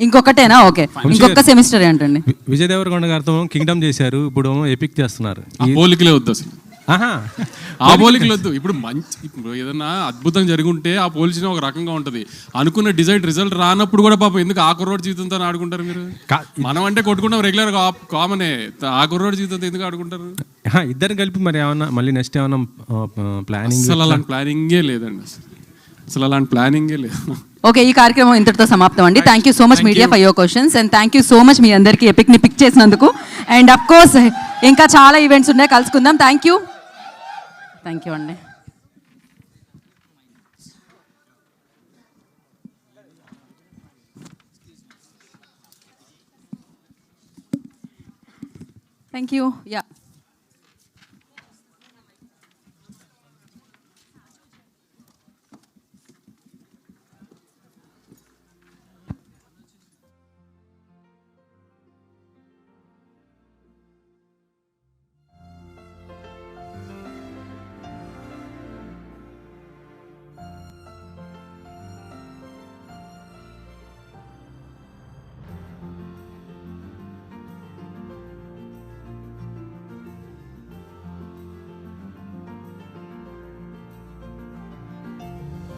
ఇంకొకటేనా? ఓకే, ఇంకొక సెమిస్టర్ ఏంటండి? విజయ్ దేవరకొండ గారితో కింగ్డమ్ చేశారు, ఇప్పుడు ఎపిక్ చేస్తున్నారు. పోలికలే వద్దు అసలు, ఆ పోలికలు వద్దు. ఇప్పుడు ఏదన్నా అద్భుతం జరుగుంటే ఆ పోల్చిన ఒక రకంగా ఉంటుంది, అనుకున్న రిజల్ట్ రానప్పుడు కూడా పాపం ఎందుకు ఆ కుర్రోడ్ జీవితంతో ఆడుకుంటారు మీరు? మనం అంటే కొట్టుకుంటాం రెగ్యులర్ కామనే, ఆ కుర్రోడ్ జీవితంతో ఎందుకు ఆడుకుంటారు? ఇద్దరు కలిపి మరి ఏమన్నా మళ్ళీ నెక్స్ట్ ఏమన్నా ప్లానింగ్? అసలు అలాంటి ప్లానింగే లేదండి, అసలు అలాంటి ప్లానింగే లేదు. ఓకే, ఈ కార్యక్రమం ఇంతటితో సమాప్తం అండి. Thank you so much media for your questions, and thank you so much మీ అందరికీ ఎపిక్ని పిక్ చేసినందుకు. అండ్ అఫ్ కోర్స్ ఇంకా చాలా ఈవెంట్స్ ఉన్నాయి, కలుసుకుందాం. థ్యాంక్ యూ అండి. Thank you.